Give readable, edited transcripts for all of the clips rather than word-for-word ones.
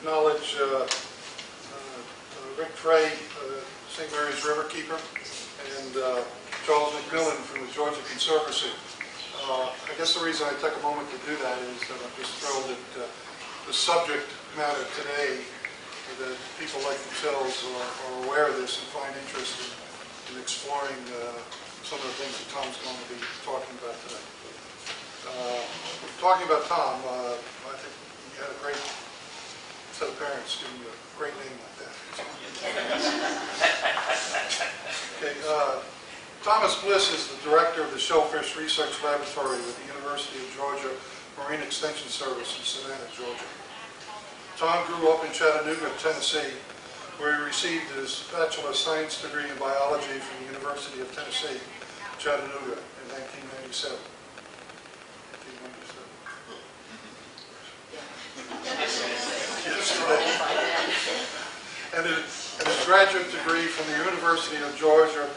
acknowledge Rick Trey, St. Mary's Riverkeeper, and Charles McMillan from the Georgia Conservancy. I guess the reason I took a moment to do that is that I'm just thrilled that the subject matter today, that people like themselves are aware of this and find interest in exploring some of the things that Tom's going to be talking about today. Talking about Tom, I think you had a great set of parents giving you a great name like that. Okay, Thomas Bliss is the director of the Shellfish Research Laboratory with the University of Georgia Marine Extension Service in Savannah, Georgia. Tom grew up in Chattanooga, Tennessee, where he received his Bachelor of Science degree in Biology from the University of Tennessee, Chattanooga in 1997. And his graduate degree from the University of Georgia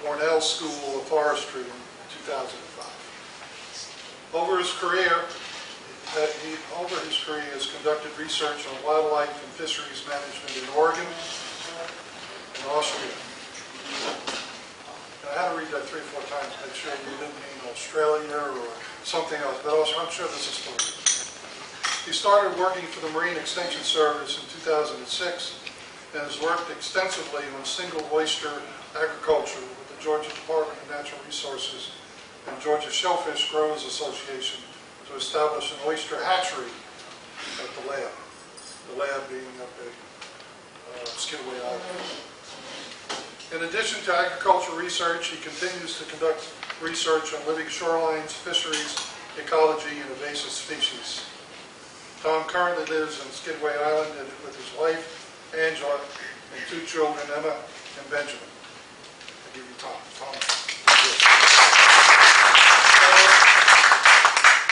Warnell School of Forestry in 2005. Over his career, he has conducted research on wildlife and fisheries management in Oregon and Austria. And I had to read that 3 or 4 times to make sure you didn't mean Australia or something else, but also I'm sure this is story. He started working for the Marine Extension Service in 2006 and has worked extensively on single oyster agriculture with the Georgia Department of Natural Resources and Georgia Shellfish Growers Association to establish an oyster hatchery at the lab being up at Skidway Island. In addition to agricultural research, he continues to conduct research on living shorelines, fisheries, ecology, and invasive species. Tom currently lives on Skidway Island with his wife, Angela, and 2 children, Emma and Benjamin. I give you Tom. Tom.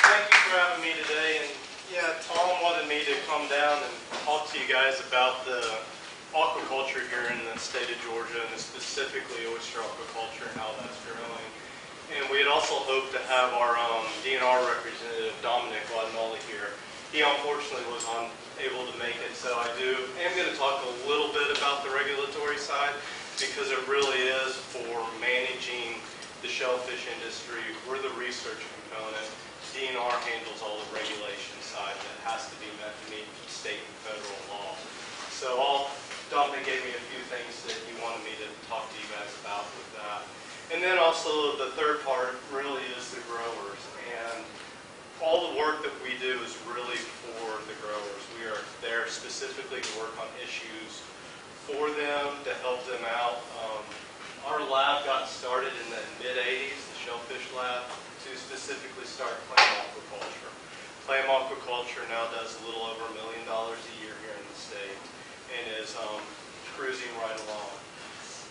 Thank you for having me today. And yeah, Tom wanted me to come down and talk to you guys about the aquaculture here in the state of Georgia, and specifically oyster aquaculture and how that's growing. And we had also hoped to have our DNR representative, Dominic Wadnoli, here. He unfortunately was unable to make it, so I am going to talk a little bit about the regulatory side, because it really is for managing the shellfish industry. We're the research component. DNR handles all the regulation side that has to be met to meet state and federal law. So Dominic gave me a few things that he wanted me to talk to you guys about with that. And then also the third part really is the growers. And all the work that we do is really for the growers. We are there specifically to work on issues for them, to help them out. Our lab got started in the mid-'80s, the Shellfish Lab, to specifically start clam aquaculture. Clam aquaculture now does a little over $1 million a year here in the state and is cruising right along.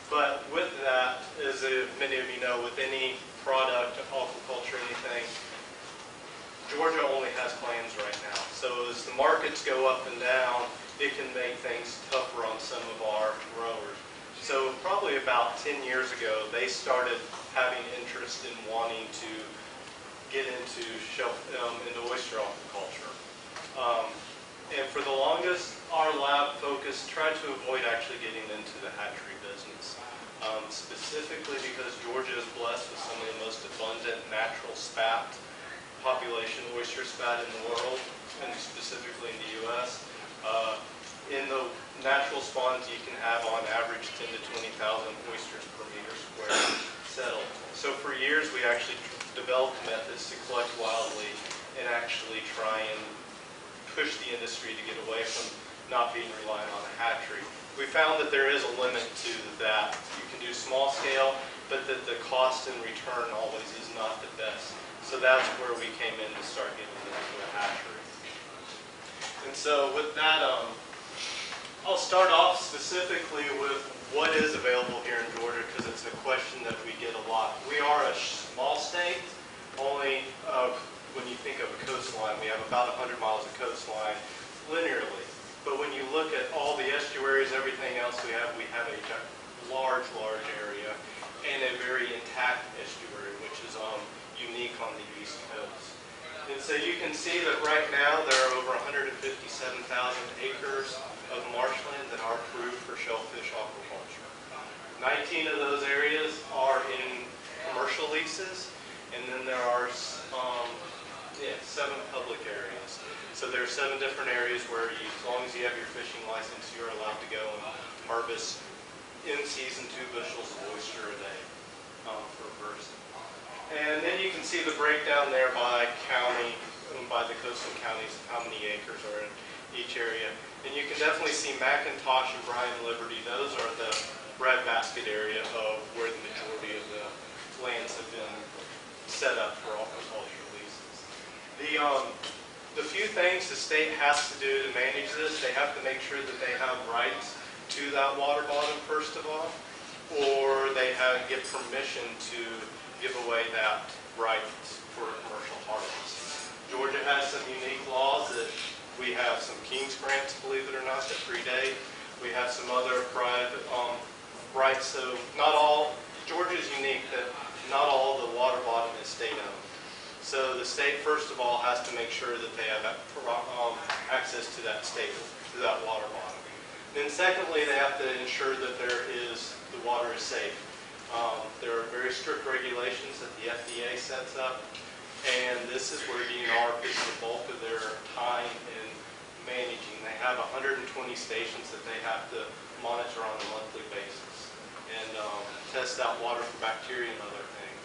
But with that, as many of you know, with any product, aquaculture, anything, Georgia only has clams right now. So as the markets go up and down, it can make things tougher on some of our growers. So probably about 10 years ago, they started having interest in wanting to get into oyster aquaculture. And for the longest, our lab tried to avoid actually getting into the hatchery business. Specifically because Georgia is blessed with some of the most abundant natural spat population oyster spat in the world, and specifically in the U.S. In the natural spawns, you can have on average 10 to 20,000 oysters per meter square settled. So for years, we actually developed methods to collect wildly and actually try and push the industry to get away from not being reliant on a hatchery. We found that there is a limit to that. You can do small scale, but that the cost in return always is not the best. So that's where we came in to start getting into a hatchery. And so with that, I'll start off specifically with what is available here in Georgia, because it's a question that we get a lot. We are a small state, only when you think of a coastline, we have about 100 miles of coastline linearly. But when you look at all the estuaries, everything else we have a large area and a very intact estuary, which is unique on the East Coast. And so you can see that right now there are over 150 7,000 acres of marshland that are approved for shellfish aquaculture. 19 of those areas are in commercial leases, and then there are 7 public areas. So there are 7 different areas where you, as long as you have your fishing license, you're allowed to go and harvest in season 2 bushels of oyster a day per person. And then you can see the breakdown there by county, by the coastal counties, how many acres are in each area. And you can definitely see McIntosh and Bryan Liberty, those are the breadbasket area of where the majority of the lands have been set up for aquaculture leases. The few things the state has to do to manage this, they have to make sure that they have rights to that water bottom first of all, or they get permission to give away that right for commercial harvest. Georgia has some unique laws that we have some King's grants, believe it or not, that predate. We have some other private rights, so not all, Georgia is unique that not all the water bottom is state-owned. So the state, first of all, has to make sure that they have access to that water bottom. Then secondly, they have to ensure that the water is safe. There are very strict regulations that the FDA sets up, and this is where DNR puts the bulk of their time in managing. They have 120 stations that they have to monitor on a monthly basis and test out water for bacteria and other things.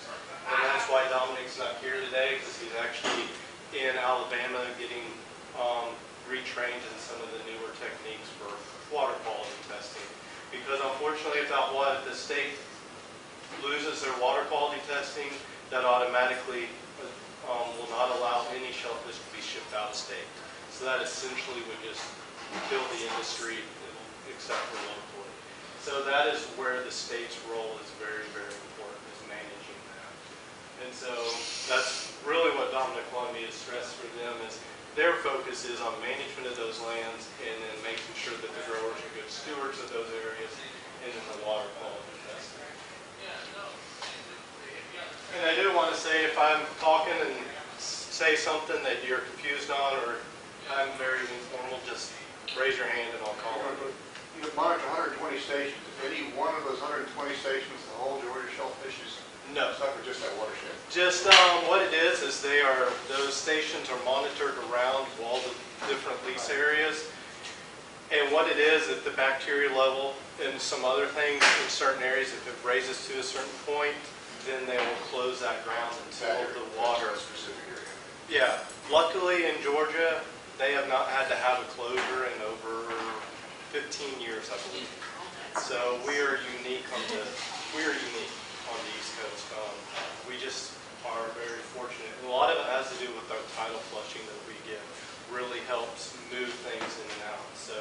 And that's why Dominic's not here today, because he's actually in Alabama getting retrained in some of the newer techniques for water quality testing. Because unfortunately, if the state loses their water quality testing, that automatically will not allow any shellfish to be shipped out of state. So that essentially would just kill the industry, except for locally. So that is where the state's role is very, very important, is managing that. And so that's really what Dominic wanted me to stress for them, is their focus is on management of those lands and then making sure that the growers are good stewards of those areas and then the water quality testing. And I do want to say, if I'm talking and say something that you're confused on or I'm very informal, just raise your hand and I'll call it. You monitor 120 stations. If any one of those 120 stations, the whole Georgia shellfish is No. stuck with just that watershed? Just what it is those stations are monitored around all the different lease areas. And what it is at the bacteria level and some other things in certain areas, if it raises to a certain point, then they will close that ground until the water. That's a specific area. Yeah. Luckily in Georgia, they have not had to have a closure in over 15 years, I believe. So we are unique on the East Coast. We just are very fortunate. And a lot of it has to do with our tidal flushing that we get. Really helps move things in and out. So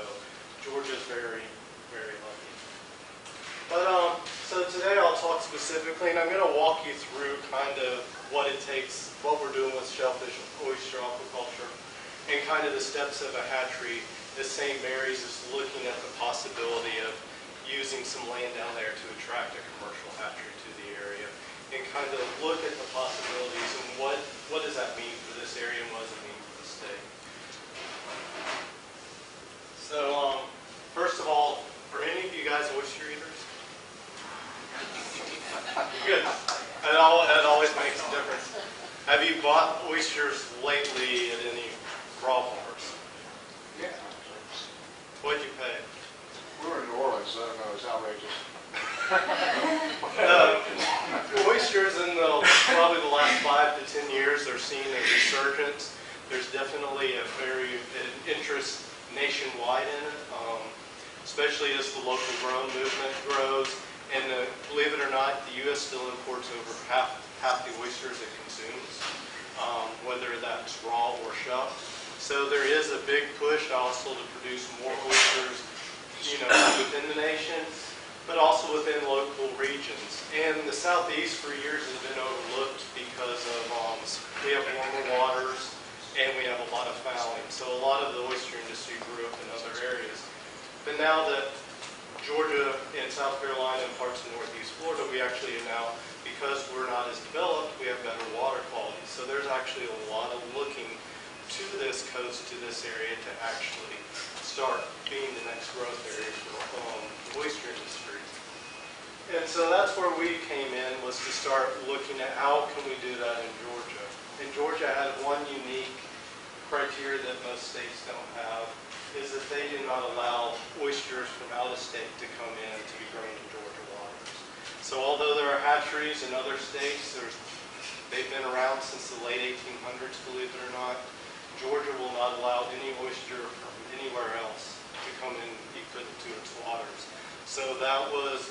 Georgia's very, very lucky. But so today I'll talk specifically, and I'm going to walk you through kind of what it takes, what we're doing with shellfish and oyster aquaculture, and kind of the steps of a hatchery. This St. Mary's is looking at the possibility of using some land down there to attract a commercial hatchery to the area, and kind of look at the possibilities and what does that mean for this area and what does it mean for the state. So first of all, are any of you guys oyster eaters? Good. That always makes a difference. Have you bought oysters lately at any raw bars? Yeah. What'd you pay? We were in New Orleans, so I don't know, it's outrageous. Oysters in probably the last 5 to 10 years, they're seeing a resurgence. There's definitely an interest nationwide in it, especially as the local grown movement grows. And believe it or not, the U.S. still imports over half the oysters it consumes, whether that's raw or shucked. So there is a big push also to produce more oysters, within the nation, but also within local regions. And the Southeast for years has been overlooked because of we have warmer waters and we have a lot of fouling. So a lot of the oyster industry grew up in other areas. But now that Georgia and South Carolina and parts of Northeast Florida, we actually are now, because we're not as developed, we have better water quality. So there's actually a lot of looking to this coast, to this area, to actually start being the next growth area for the oyster industry. And so that's where we came in, was to start looking at how can we do that in Georgia. And Georgia had one unique criteria that most states don't have, is that they do not allow oysters from out of state to come in to be grown in Georgia waters. So although there are hatcheries in other states, they've been around since the late 1800s, believe it or not, Georgia will not allow any oyster from anywhere else to come in and be put into its waters. So that was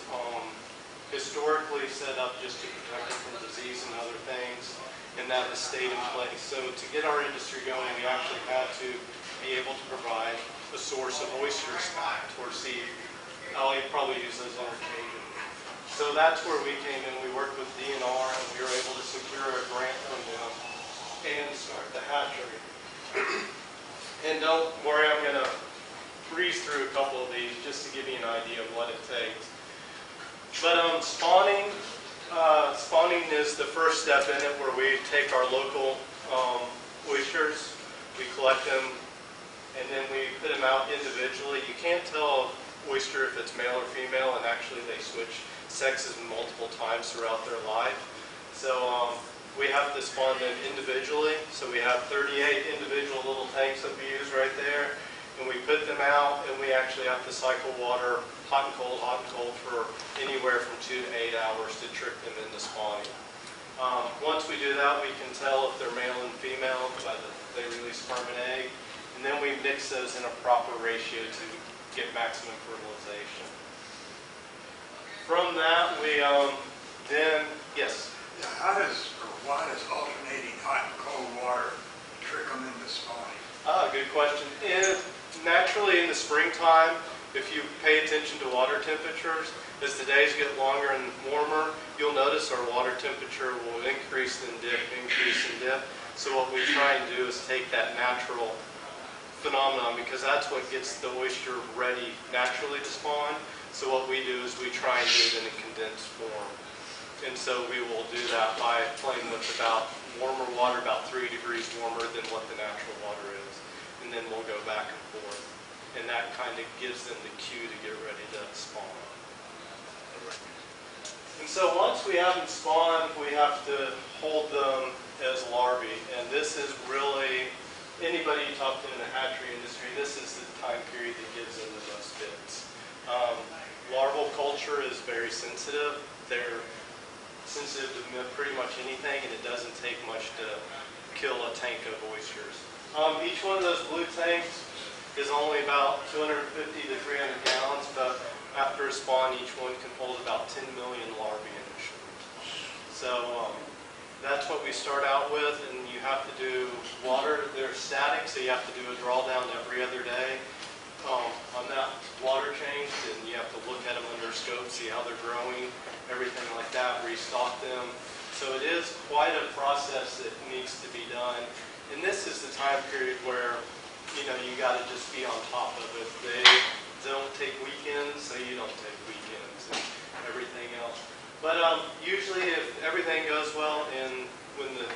historically set up just to protect it from disease and other things, and that has stayed in place. So to get our industry going, we actually had to be able to provide a source of oysters or sea. I'll probably use those interchangeably. So that's where we came in. We worked with DNR, and we were able to secure a grant from them and start the hatchery. And don't worry, I'm going to breeze through a couple of these just to give you an idea of what it takes. But spawning is the first step in it, where we take our local oysters, we collect them, and then we put them out individually. You can't tell an oyster if it's male or female, and actually they switch sexes multiple times throughout their life. So we have to spawn them individually. So we have 38 individual little tanks that we use right there. And we put them out, and we actually have to cycle water hot and cold for anywhere from 2 to 8 hours to trick them into spawning. Once we do that, we can tell if they're male and female by they release sperm and egg. And then we mix those in a proper ratio to get maximum fertilization. From that, we then, yes? Yeah, how does, or why does alternating hot and cold water trick them into spawning? Good question. Naturally, in the springtime, if you pay attention to water temperatures, as the days get longer and warmer, you'll notice our water temperature will increase and dip, increase and dip. So what we try and do is take that natural phenomenon, because that's what gets the oyster ready naturally to spawn. So what we do is we try and do it in a condensed form. And so we will do that by playing with about warmer water, about 3 degrees warmer than what the natural water is. And then we'll go back and forth. And that kind of gives them the cue to get ready to spawn. And so once we have them spawned, we have to hold them as larvae. And this is really, anybody you talk to in the hatchery industry, this is the time period that gives them the most fits. Larval culture is very sensitive. They're sensitive to pretty much anything, and it doesn't take much to kill a tank of oysters. Each one of those blue tanks is only about 250 to 300 gallons, but after a spawn, each one can hold about 10 million larvae initially. So that's what we start out with, and you have to do water. They're static, so you have to do a drawdown every other day on that water change, and you have to look at them under a scope, see how they're growing, everything like that, restock them. So it is quite a process that needs to be done. And this is the time period where, you got to just be on top of it. They don't take weekends, so you don't take weekends and everything else. But usually if everything goes well and when the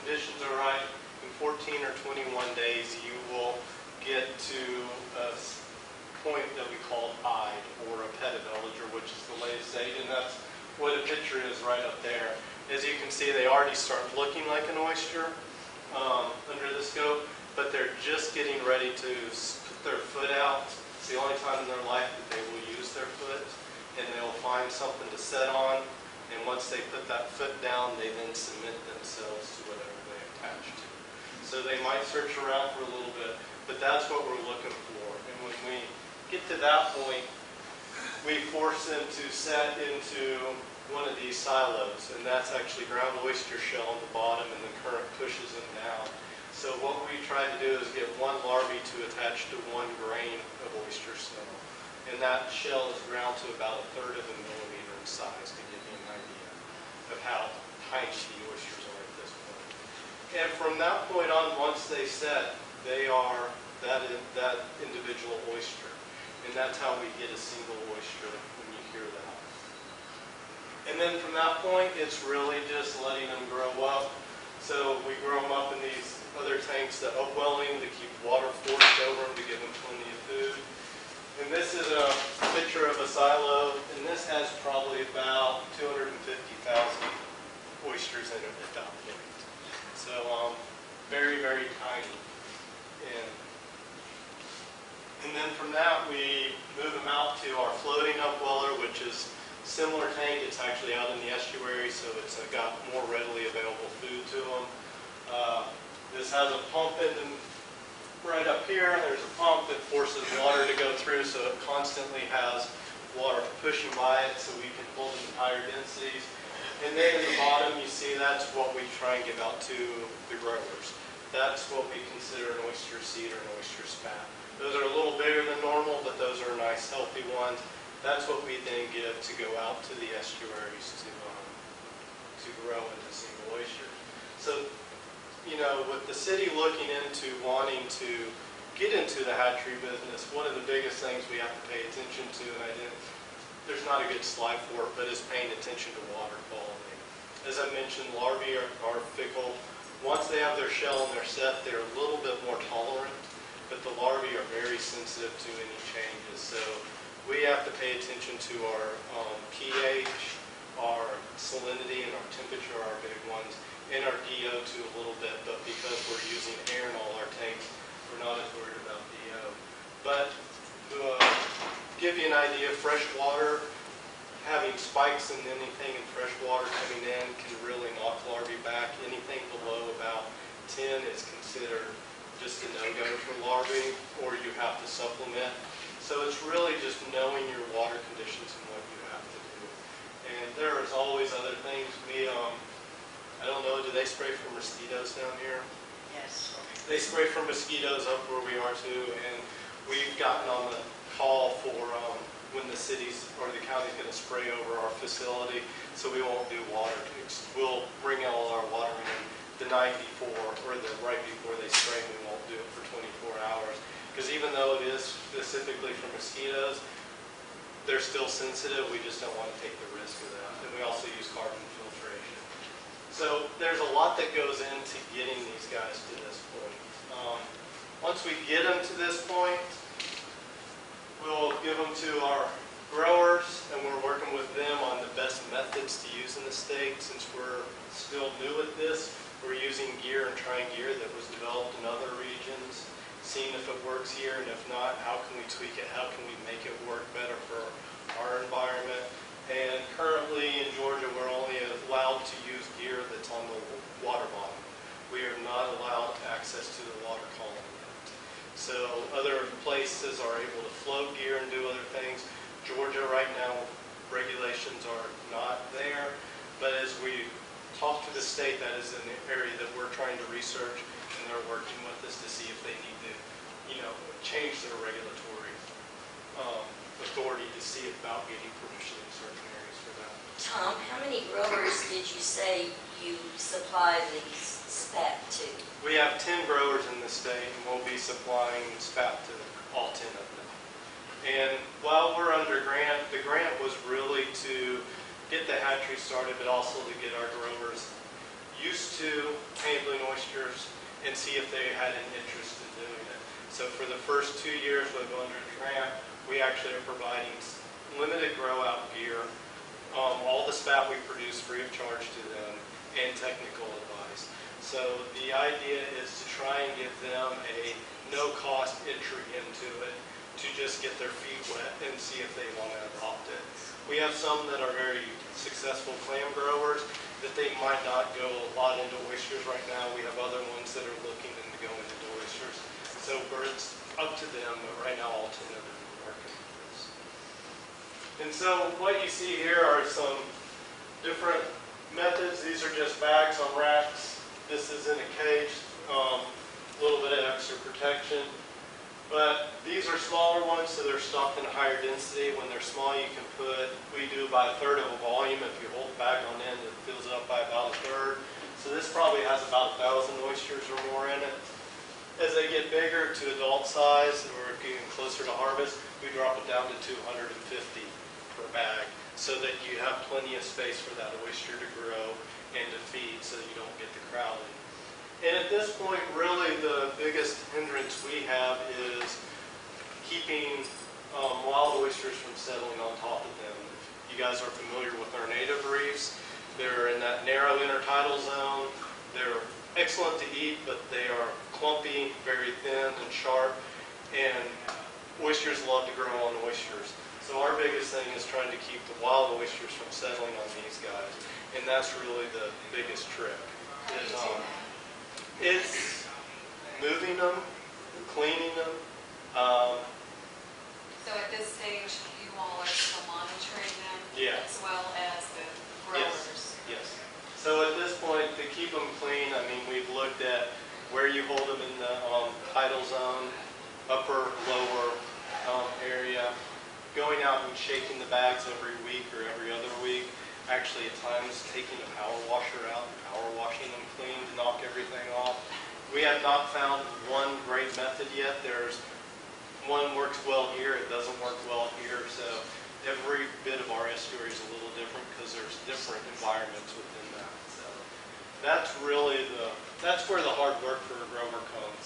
conditions are right, in 14 or 21 days you will get to a point that we call pied, or a petit villager, which is the latest age, and that's what a picture is right up there. As you can see, they already start looking like an oyster under the scope, but they're just getting ready to put their foot out. It's the only time in their life that they will use their foot, and they'll find something to set on, and once they put that foot down, they then submit themselves to whatever they attach to. So they might search around for a little bit, but that's what we're looking for. And when we get to that point, we force them to set into one of these silos, and that's actually ground oyster shell on the bottom, and the current pushes them down. So what we try to do is get one larvae to attach to 1 grain of oyster shell, and that shell is ground to about 1/3 of a millimeter in size, to give you an idea of how tiny the oysters are at this point. And from that point on, once they set, they are that individual oyster, and that's how we get a single oyster when you hear that. And then from that point, it's really just letting them grow up. So we grow them up in these other tanks, the upwelling to keep water forced over them to give them plenty of food. And this is a picture of a silo, and this has probably about 250,000 oysters in it at that point. So very, very tiny. And then from that, we move them out to our floating upweller, which is similar tank. It's actually out in the estuary, so it's got more readily available food to them. This has a pump in right up here. There's a pump that forces water to go through, so it constantly has water pushing by it, so we can hold it in higher densities. And then at the bottom, you see that's what we try and give out to the growers. That's what we consider an oyster seed or an oyster spat. Those are a little bigger than normal, but those are nice, healthy ones. That's what we then give to go out to the estuaries to grow into single oysters. So, you know, with the city looking into wanting to get into the hatchery business, one of the biggest things we have to pay attention to, and there's not a good slide for it, but is paying attention to water quality. As I mentioned, larvae are fickle. Once they have their shell and they're set, they're a little bit more tolerant, but the larvae are very sensitive to any changes. So we have to pay attention to our pH, our salinity, and our temperature are our big ones, and our DO too a little bit, but because we're using air in all our tanks, we're not as worried about DO. But to give you an idea, fresh water, having spikes in anything in fresh water coming in can really knock larvae back. Anything below about 10 is considered just a no-go for larvae, or you have to supplement. So it's really just knowing your water conditions and what you have to do. And there is always other things. I don't know, do they spray for mosquitoes down here? Yes. They spray for mosquitoes up where we are too, and we've gotten on the call for when the city's or the county's going to spray over our facility, so we won't do water. We'll bring all our water in the night before or the right before they spray, and we won't do it for 24 hours. Because even though it is specifically for mosquitoes, they're still sensitive. We just don't want to take the risk of that. And we also use carbon filtration. So there's a lot that goes into getting these guys to this point. Once we get them to this point, we'll give them to our growers, and we're working with them on the best methods to use in the state. Since we're still new at this, we're using gear and trying gear that was developed in other regions, seeing if it works here, and if not, how can we tweak it? How can we make it work better for our environment? And currently in Georgia, we're only allowed to use gear that's on the water bottom. We are not allowed access to the water column yet. So other places are able to float gear and do other things. Georgia right now, regulations are not there. But as we talk to the state, that is an area that we're trying to research, and they're working with us to see if they need to, change their regulatory authority to see about getting permission in certain areas for that. Tom, how many growers did you say you supply these spat to? We have 10 growers in the state, and we'll be supplying spat to all 10 of them. And while we're under grant, the grant was really to get the hatchery started, but also to get our growers used to handling oysters and see if they had an interest in doing it. So for the first 2 years we've under the grant, we actually are providing limited grow out gear, all the spat we produce free of charge to them, and technical advice. So the idea is to try and give them a no-cost entry into it, to just get their feet wet and see if they want to adopt it. We have some that are very successful clam growers that they might not go a lot into oysters right now. We have other ones that are looking to go into oysters. So it's up to them, but right now all 10 of them are working with this. And so what you see here are some different methods. These are just bags on racks. This is in a cage, a little bit of extra protection. But these are smaller ones, so they're stocked in a higher density. When they're small, you can we do about a third of a volume. If you hold the bag on end, it fills it up by about a third. So this probably has about 1,000 oysters or more in it. As they get bigger to adult size, or getting closer to harvest, we drop it down to 250 per bag, so that you have plenty of space for that oyster to grow and to feed, so that you don't get the crowding. And at this point, really the biggest hindrance we have is keeping wild oysters from settling on top of them. If you guys are familiar with our native reefs, they're in that narrow intertidal zone. They're excellent to eat, but they are clumpy, very thin and sharp, and oysters love to grow on oysters. So our biggest thing is trying to keep the wild oysters from settling on these guys, and that's really the biggest trick. Is, it's moving them, cleaning them. So at this stage, you all are still monitoring them? Yeah. As well as the growers? Yes. So at this point, to keep them clean, I mean, we've looked at where you hold them in the tidal zone, upper, lower area, going out and shaking the bags every week or every other week. Actually, at times, taking a power washer out and power washing them clean to knock everything off. We have not found one great method yet. There's one works well here, it doesn't work well here. So every bit of our estuary is a little different because there's different environments within that. So that's really that's where the hard work for a grower comes.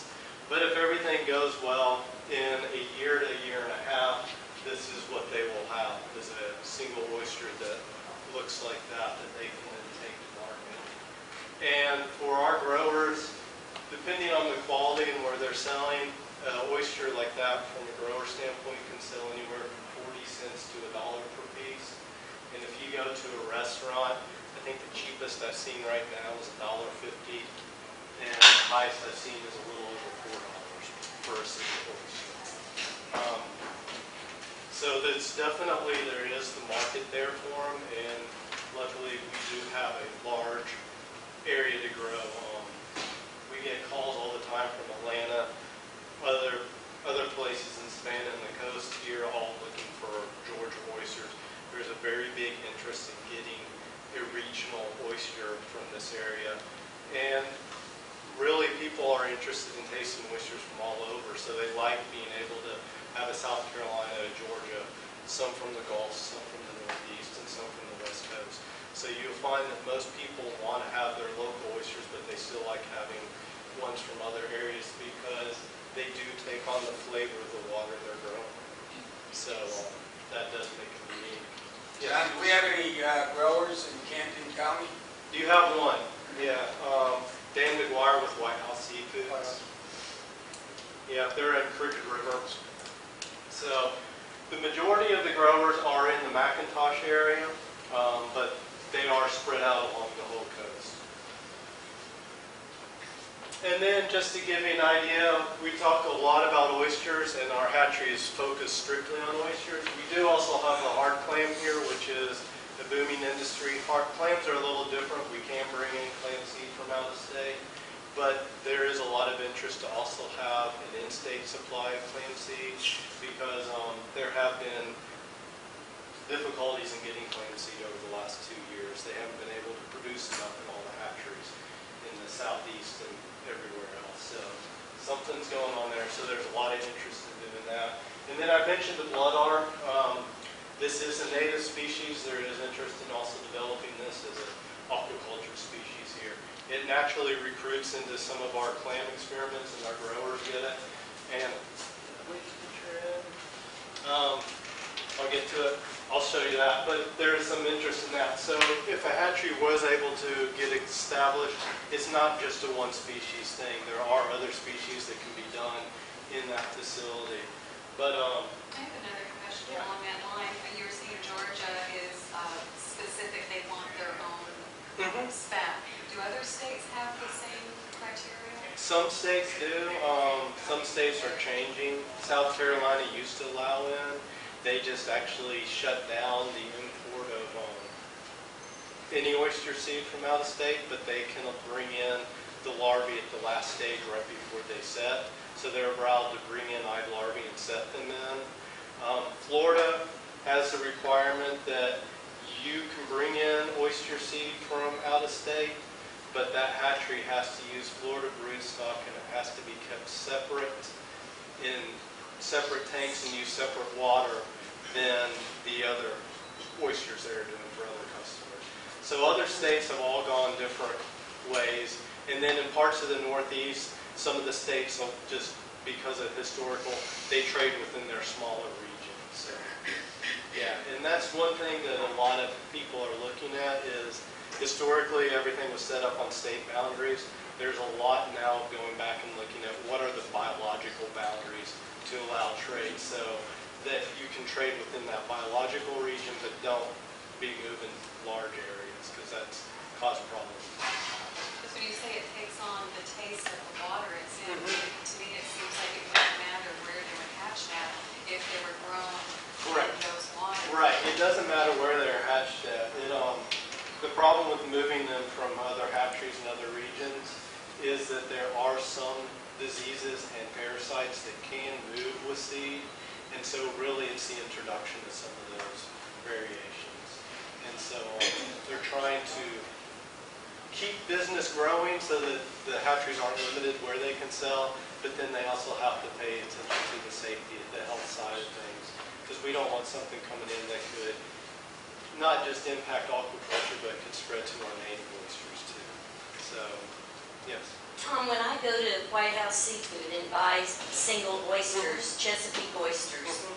But if everything goes well, in a year to a year and a half, this is what they will have, is a single oyster that looks like that they can then take to market. And for our growers, depending on the quality and where they're selling, oyster like that from a grower standpoint can sell anywhere from 40 cents to $1 per piece. And if you go to a restaurant, I think the cheapest I've seen right now is $1.50, and the highest I've seen is a little over $4 for a single oyster. So there's definitely, there is the market there for them, and luckily we do have a large area to grow. We get calls all the time from Atlanta, other places in Savannah and the coast here, all looking for Georgia oysters. There's a very big interest in getting a regional oyster from this area, and really people are interested in tasting oysters from all over, so they like being able to have a South Carolina, a Georgia, some from the Gulf, some from the Northeast, and some from the West Coast. So you'll find that most people want to have their local oysters, but they still like having ones from other areas because they do take on the flavor of the water they're growing. So that does make it unique. John, do we have any growers in Camden County? You have one, yeah. Dan McGuire with White House Seafoods. Yeah, they're in Crooked River. So the majority of the growers are in the McIntosh area, but they are spread out along the whole coast. And then just to give you an idea, we talked a lot about oysters, and our hatchery is focused strictly on oysters. We do also have the hard clam here, which is a booming industry. Hard clams are a little different. We can bring in clam seed from out of state, but there is a lot of interest to also have an in-state supply of clam seed because there have been difficulties in getting clam seed over the last 2 years. They haven't been able to produce enough in all the hatcheries in the southeast and everywhere else. So something's going on there. So there's a lot of interest in doing that. And then I mentioned the blood arc. This is a native species. There is interest in also developing this as an aquaculture species here. It naturally recruits into some of our clam experiments, and our growers get it. And I'll get to it. I'll show you that. But there is some interest in that. So if a hatchery was able to get established, it's not just a one species thing. There are other species that can be done in that facility. But I have another question along that line. When you were saying Georgia is specific, they want their own spat. Do other states have the same criteria? some states do. Some states are changing. South Carolina used to allow in. They just actually shut down the import of any oyster seed from out of state, but they can bring in the larvae at the last stage right before they set. So they're allowed to bring in live larvae and set them in. Florida has a requirement that you can bring in oyster seed from out of state, but that hatchery has to use Florida broodstock, and it has to be kept separate in separate tanks and use separate water than the other oysters they're doing for other customers. So other states have all gone different ways, And then in parts of the Northeast, some of the states, just because of historical, they trade within their smaller regions. So, yeah, and that's one thing that a lot of people are looking at is historically everything was set up on state boundaries. There's a lot now going back and looking at what are the biological boundaries to allow trade so that you can trade within that biological region but don't be moving large areas because that's caused problems. Because when you say it takes on the taste of the water, it's in, to me it seems like it wouldn't matter where they were hatched at if they were grown Correct. in those waters. Right. It doesn't matter where they're hatched at. The problem with moving them from other hatcheries and other regions is that there are some diseases and parasites that can move with seed, and so really it's the introduction of some of those variations. And so they're trying to keep business growing so that the hatcheries aren't limited where they can sell, but then they also have to pay attention to the safety, the health side of things, because we don't want something coming in that could not just impact aquaculture, but could spread to our native oysters too. So, yes. Tom, when I go to White House Seafood and buy single oysters, Chesapeake oysters,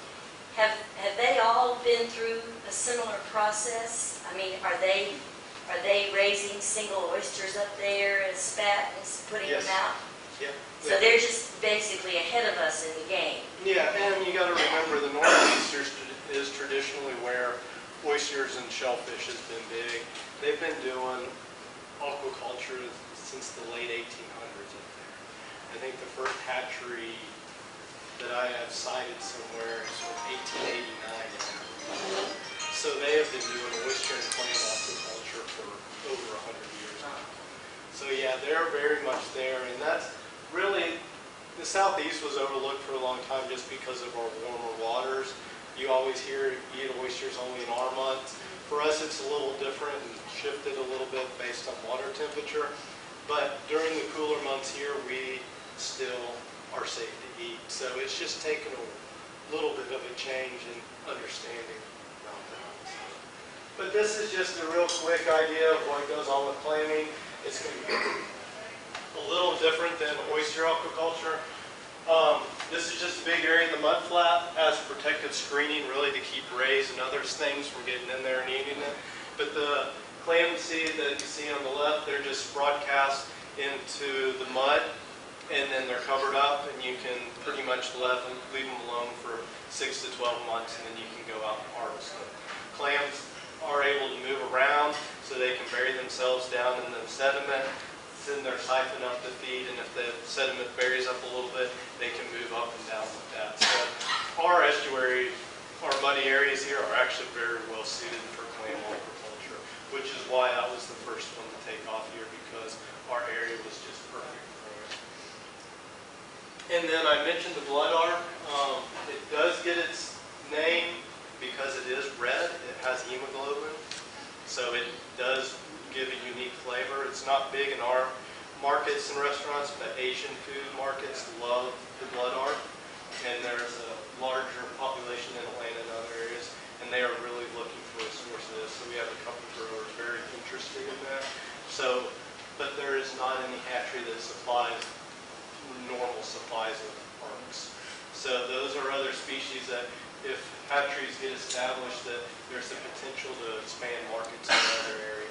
have they all been through a similar process? I mean, are they raising single oysters up there as spat and putting Yes. them out? Yeah. So they're just basically ahead of us in the game. Yeah, and you got to remember the Northeast is traditionally where oysters and shellfish has been big. They've been doing aquaculture since the late 1800s up there. I think the first hatchery that I have cited somewhere is from 1889. So they have been doing oyster and clam aquaculture for over 100 years now. So yeah, they're very much there, and that's really, the Southeast was overlooked for a long time just because of our warmer waters. You always hear eat oysters only in our months. For us, it's a little different and shifted a little bit based on water temperature. But during the cooler months here, we still are safe to eat. So it's just taken a little bit of a change in understanding about that. But this is just a real quick idea of what goes on with clamming. It's going to be a little different than oyster aquaculture. This is just a big area in the mud flat, has protective screening really to keep rays and other things from getting in there and eating it. But the clam seed that you see on the left, they're just broadcast into the mud, and then they're covered up, and you can pretty much leave them alone for 6 to 12 months, and then you can go out and harvest them. Clams are able to move around, so they can bury themselves down in the sediment. Then they're siphoning up the feed, and if the sediment buries up a little bit, they can move up and down with that. So our estuary, our muddy areas here are actually very well suited for clam aquaculture, which is why I was the first one to take off here, because our area was just perfect for it. And then I mentioned the blood arc. It does get its name because it is red. It has hemoglobin, so it does give a unique flavor. It's not big in our markets and restaurants, but Asian food markets love the blood arc, and there's a larger population in Atlanta and other areas, and they are really looking for a source of this. So we have a couple growers very interested in that. So, but there is not any hatchery that supplies normal supplies of arcs. So those are other species that, if hatcheries get established, that there's the potential to expand markets in other areas.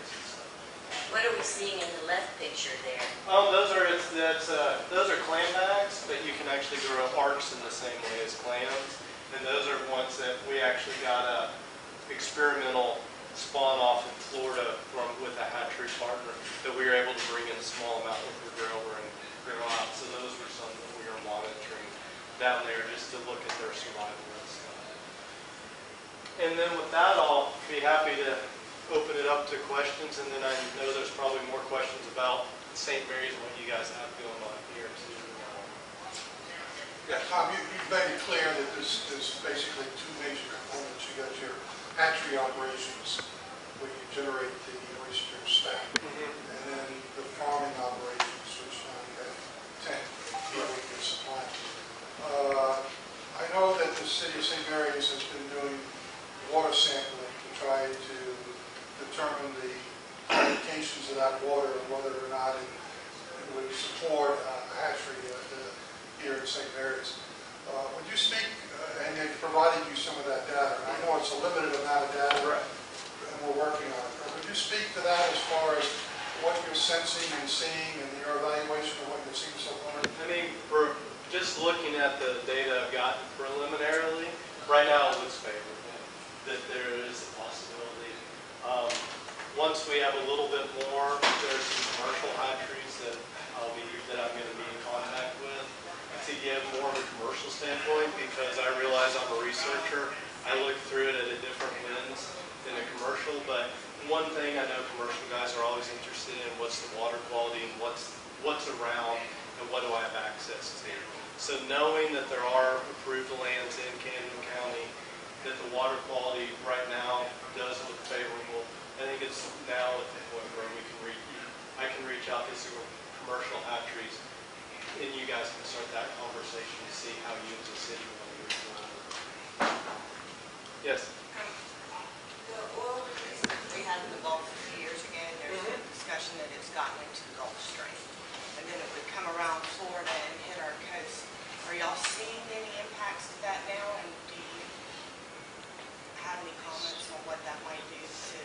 What are we seeing in the left picture there? Those are clam bags, but you can actually grow arcs in the same way as clams. And those are ones that we actually got a experimental spawn off in Florida with a hatchery partner that we were able to bring in a small amount with the grower and grow out. So those were some that we were monitoring down there just to look at their survival and stuff. And then with that, I'll be happy to open it up to questions, and then I know there's probably more questions about St. Mary's and what you guys have going on here too. Yeah, Tom, you made it clear that there's basically two major components. You got your hatchery operations, where you generate the oyster spat, and then the farming operations, which now you have 10 people you can supply. I know that the city of St. Mary's has been doing water sampling to try to determine the indications of that water and whether or not it would support a hatchery here in St. Mary's. Would you speak, and they've provided you some of that data, and I know it's a limited amount of data, and we're working on it. Would you speak to that as far as what you're sensing and seeing and your evaluation of what you've seen so far? I mean, for just looking at the data I've gotten preliminarily, right now it looks favorable, that there is a possibility. Once we have a little bit more, there's some commercial hatcheries that I'm going to be in contact with to give more of a commercial standpoint, because I realize I'm a researcher. I look through it at a different lens than a commercial, but one thing I know commercial guys are always interested in, what's the water quality and what's around and what do I have access to. So knowing that there are approved lands in Camden County, that the water quality right now does look favorable, I think it's now at the point where I can reach out to some commercial hatcheries, and you guys can start that conversation to see how you as a city want to move forward. Yes? The oil release that we had in the Gulf a few years ago, there's a discussion that it's gotten into the Gulf Stream. And then it would come around Florida and hit our coast. Are y'all seeing any impacts of that now? And do you have any comments on what that might do to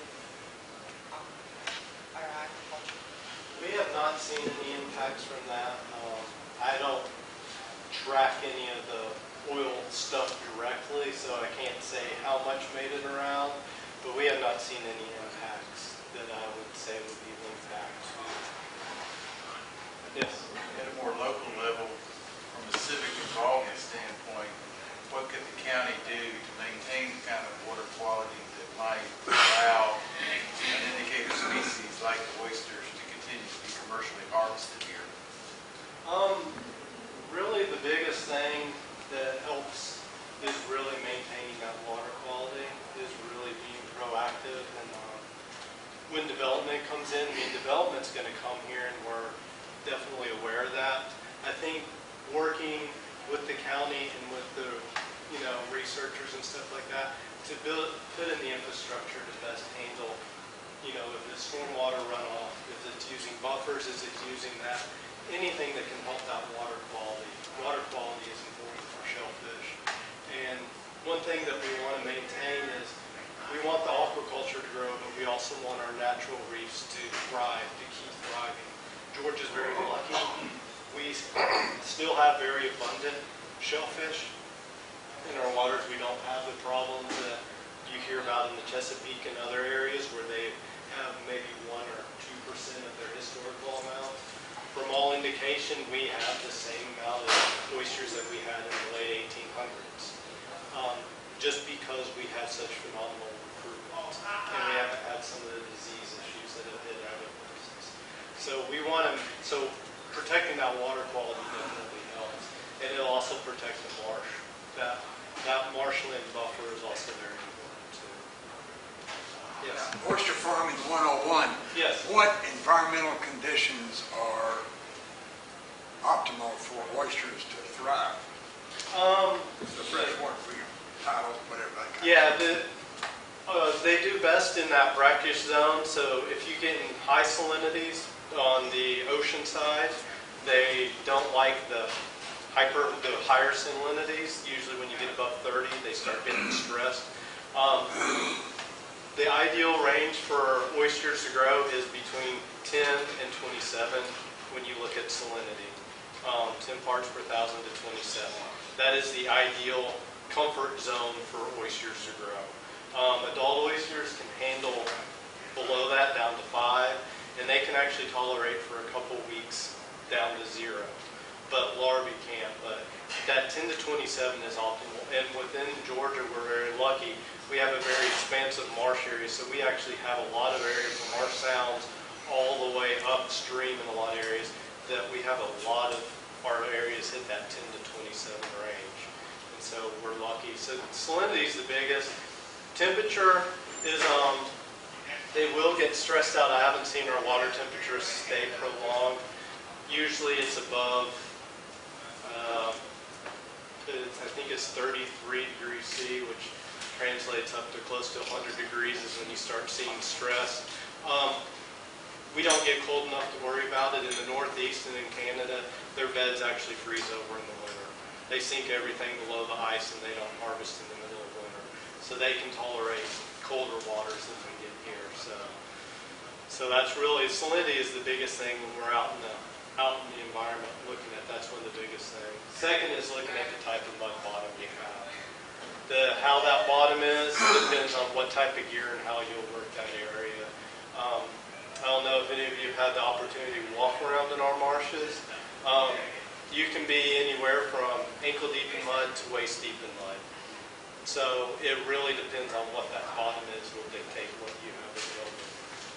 our agriculture? We have not seen any impacts from that. I don't track any of the oil stuff directly, so I can't say how much made it around, but we have not seen any impacts that I would say would be linked back to. Yes? At a more local level, from a civic involvement standpoint, what could the county do to maintain the kind of water quality that might allow an indicator species like the oysters to continue to be commercially harvested here? Really the biggest thing that helps is really maintaining that water quality, is really being proactive. And when development comes in, I mean, development's going to come here, and we're definitely aware of that. I think working with the county and with the researchers and stuff like that to put in the infrastructure to best handle, if it's stormwater runoff, if it's using buffers, is it using that, anything that can help that water quality. Water quality is important for shellfish. And one thing that we want to maintain is we want the aquaculture to grow, but we also want our natural reefs to thrive, to keep thriving. Georgia's very lucky. We still have very abundant shellfish in our waters. We don't have the problems that you hear about in the Chesapeake and other areas where they have maybe 1 or 2% of their historical amount. From all indication, we have the same amount of oysters that we had in the late 1800s, just because we have such phenomenal recruitment, and we haven't had some of the disease issues that have hit other places. So protecting that water quality definitely helps, and it'll also protect the marsh. That marshland buffer is also very important too. Yes. Oyster farming 101. Yes. What environmental conditions are optimal for oysters to thrive? The freshwater, tidal, whatever that kind of. They do best in that brackish zone. So if you get in high salinities on the ocean side, they don't like the higher salinities. Usually when you get above 30, they start getting stressed. The ideal range for oysters to grow is between 10 and 27 when you look at salinity. 10 parts per thousand to 27. That is the ideal comfort zone for oysters to grow. Adult oysters can handle below that down to 5, and they can actually tolerate for a couple weeks down to 0. But larvae can't. But that 10 to 27 is optimal. And within Georgia, we're very lucky. We have a very expansive marsh area, so we actually have a lot of areas from our sounds all the way upstream in a lot of areas that we have a lot of our areas hit that 10 to 27 range. And so we're lucky. So salinity is the biggest. Temperature is, they will get stressed out. I haven't seen our water temperatures stay prolonged. Usually it's above, I think it's 33 degrees C, which translates up to close to 100 degrees is when you start seeing stress. we don't get cold enough to worry about it. In the Northeast and in Canada, their beds actually freeze over in the winter. They sink everything below the ice and they don't harvest in the middle of winter. So they can tolerate colder waters than we get here. So that's really, salinity is the biggest thing when we're out in the environment looking at. That's one of the biggest things. Second is looking at the type of mud bottom you have. How that bottom is depends on what type of gear and how you'll work that area. I don't know if any of you have had the opportunity to walk around in our marshes. You can be anywhere from ankle deep in mud to waist deep in mud. So it really depends on what that bottom is will dictate what you have available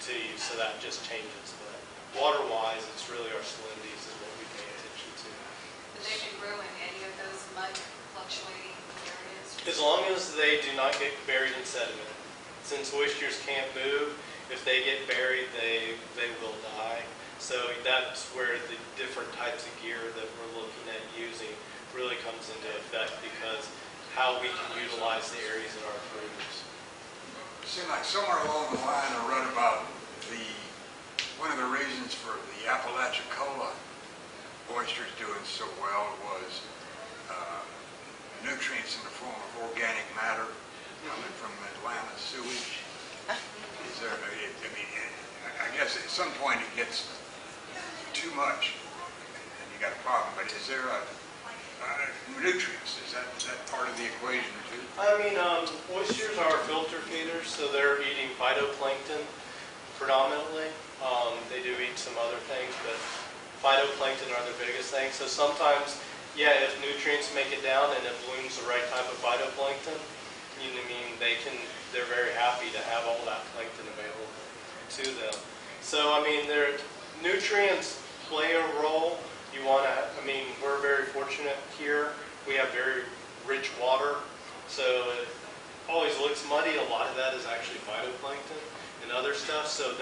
to you. So that just changes. But water-wise, it's really our salinities is what we pay attention to. But they can grow in any of those mud fluctuating areas? As long as they do not get buried in sediment. Since oysters can't move, if they get buried, they will die. So that's where the different types of gear that we're looking at using really comes into effect, because how we can utilize the areas that are approved. It seemed like somewhere along the line I read about one of the reasons for the Apalachicola oysters doing so well was nutrients in the form of organic matter coming from Atlanta sewage. Is there, I guess at some point it gets too much and you got a problem, but is there nutrients, is that part of the equation too? Oysters are filter feeders, so they're eating phytoplankton predominantly. They do eat some other things, but phytoplankton are the biggest thing. So sometimes, yeah, if nutrients make it down and it blooms the right type of phytoplankton, they're very happy to have all that plankton available to them. So, nutrients play a role. We're very fortunate here. We have very rich water, so it always looks muddy. A lot of that is actually phytoplankton and other stuff, so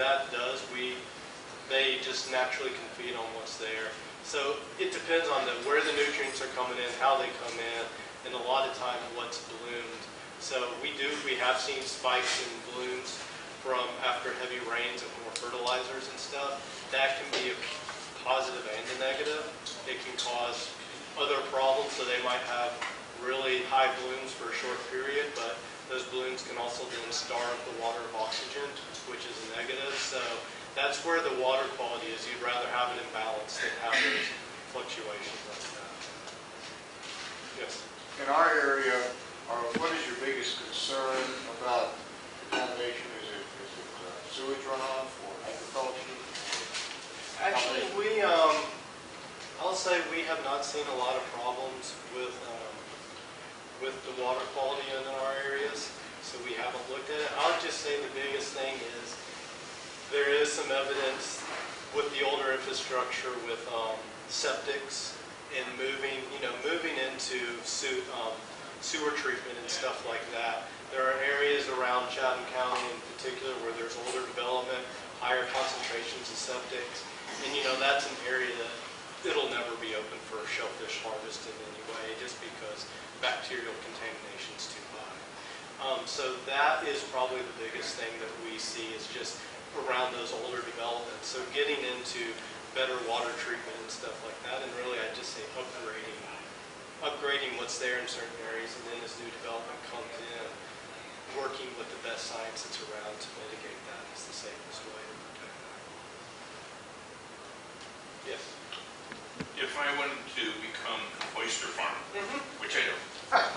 they just naturally can feed on what's there. So it depends on where the nutrients are coming in, how they come in, and a lot of times what's bloomed. So we have seen spikes in blooms from after heavy rains and more fertilizers and stuff. That can be a positive and a negative. It can cause other problems, so they might have really high blooms for a short period, but those blooms can also then starve the water of oxygen, which is a negative. So that's where the water quality is. You'd rather have it in balance than have those fluctuations like that. Yes? In our area, what is your biggest concern about contamination? Is it sewage runoff or agriculture? Actually, I'll say we have not seen a lot of problems with the water quality in our areas, so we haven't looked at it. I'll just say the biggest thing is there is some evidence with the older infrastructure with septics and moving into sewer treatment and stuff like that. There are areas around Chatham County in particular where there's older development, higher concentrations of septics, and that's an area that it'll never be open for shellfish harvest in any way, just because bacterial contamination is too high. So that is probably the biggest thing that we see is just around those older developments. So getting into better water treatment and stuff like that, and really I'd just say upgrading what's there in certain areas, and then as new development comes in, working with the best science that's around to mitigate that is the safest way to protect that. Yes? If I wanted to become an oyster farmer, which I don't,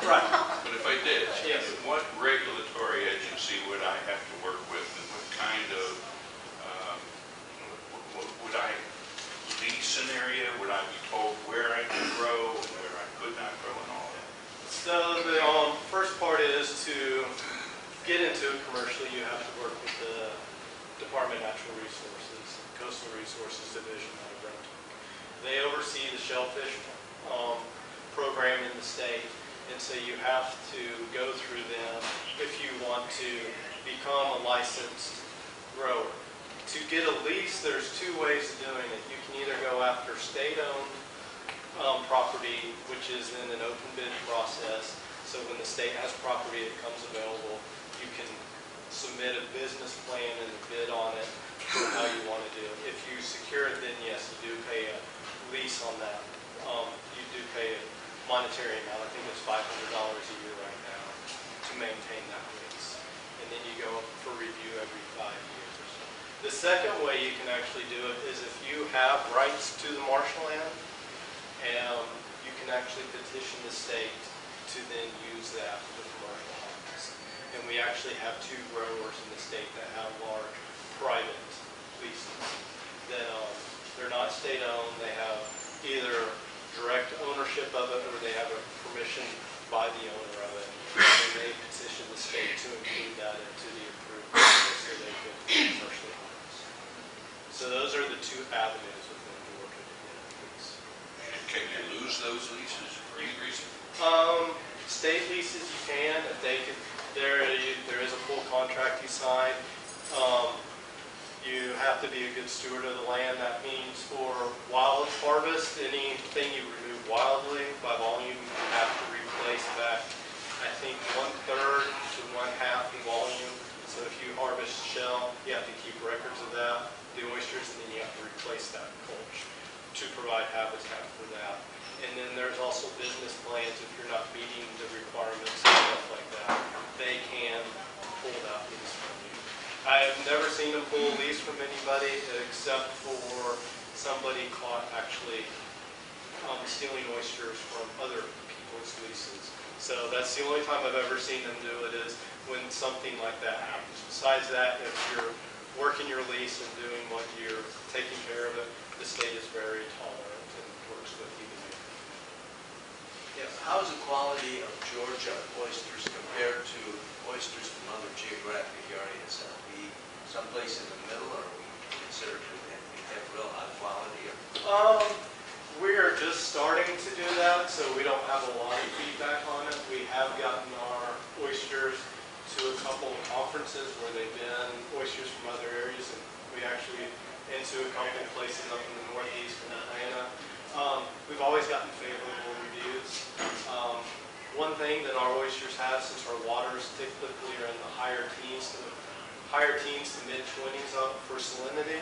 Right. but if I did, Yes. what regulatory agency would I have to work with, and what kind of, would I lease an area? Would I be told where I could grow and where I could not grow and all that? So the first part is to get into it commercially, you have to work with the Department of Natural Resources, Coastal Resources Division out of Roundtable. They oversee the shellfish program in the state, and so you have to go through them if you want to become a licensed grower. To get a lease, there's two ways of doing it. You can either go after state-owned property, which is in an open bid process. So when the state has property that comes available, you can submit a business plan and bid on it. for how you want to do it. If you secure it, then yes, you do pay a lease on that. You do pay a monetary amount. I think it's $500 a year right now to maintain that lease. And then you go up for review every 5 years. The second way you can actually do it is if you have rights to the marshland, and you can actually petition the state to then use that for commercial harvest. And we actually have 2 growers in the state that have large private leases. That they're not state-owned. They have either direct ownership of it, or they have a permission by the owner of it. And they petition the state to include that into the approved process so they can commercially harvest. So those are the 2 avenues within Georgia to get a lease. And can you lose those leases for any reason? State leases you can. If they could, there is a full contract you sign. You have to be a good steward of the land. That means for wild harvest, anything you remove wildly by volume, you have to replace back, I think, 1/3 to 1/2 the volume. So if you harvest shell, you have to keep records of that, the oysters, and then you have to replace that mulch to provide habitat for that. And then there's also business plans. If you're not meeting the requirements and stuff like that, they can pull that lease from you. I've never seen them pull a lease from anybody except for somebody caught actually stealing oysters from other people's leases. So that's the only time I've ever seen them do it, is when something like that happens. Besides that, if you're working your lease and doing what you're taking care of it, the state is very tolerant and works with you to make it. Yes, how is the quality of Georgia oysters compared to oysters from other geographic areas? Are we someplace in the middle, or are we considered to have real high quality? We're just starting to do that, so we don't have a lot of feedback on it. We have gotten our oysters to a couple of conferences where they've been oysters from other areas, and we actually into a couple of places up in the northeast in Atlanta. We've always gotten favorable reviews. One thing that our oysters have, since our waters typically are in the higher teens to mid-20s up for salinity,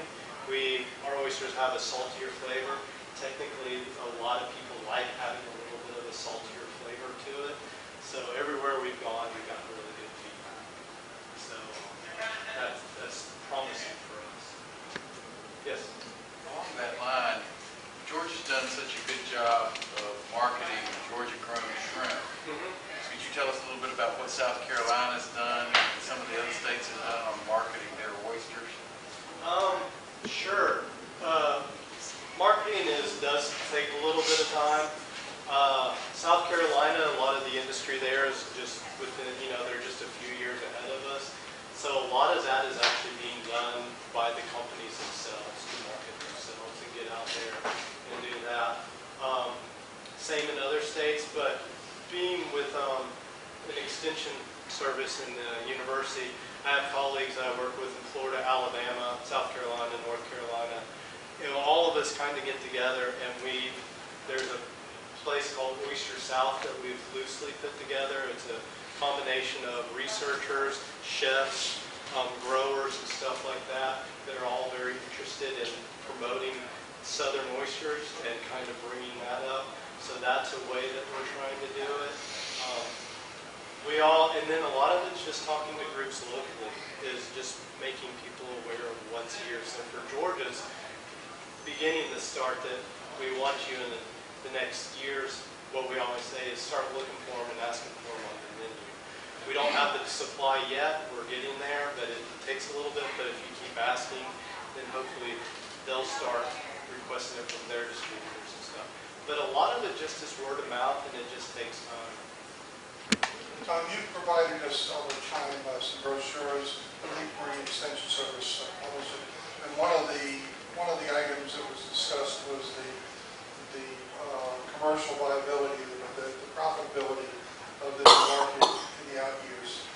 our oysters have a saltier flavor. Technically, a lot of people like having a little bit of a saltier flavor to it. So everywhere we've gone, we've gotten really good feedback. So that's promising for us. Yes? Along that line, Georgia's done such a good job of marketing Georgia-grown shrimp. Could you tell us a little bit about what South Carolina's done and some of the other states have done on marketing their oysters? Sure. Marketing does take a little bit of time. South Carolina, a lot of the industry there is just within, they're just a few years ahead of us. So a lot of that is actually being done by the companies themselves to market themselves and get out there and do that. Same in other states, but being with an extension service in the university, I have colleagues I work with in Florida, Alabama, South Carolina, North Carolina. All of us kind of get together, and there's a place called Oyster South that we've loosely put together. It's a combination of researchers, chefs, growers, and stuff like that are all very interested in promoting southern oysters and kind of bringing that up. So that's a way that we're trying to do it. And then a lot of it's just talking to groups locally, is just making people aware of what's here. So for Georgia's beginning to start that we want you in the next years, what we always say is start looking for them and asking for them on the menu. We don't have the supply yet, we're getting there, but it takes a little bit, but if you keep asking, then hopefully they'll start requesting it from their distributors and stuff. But a lot of it just is word of mouth, and it just takes time. Tom, you provided us over time some brochures, the Leap Marine Extension Service published it, and one of the items that was discussed was the commercial viability, the profitability of this market in the out years.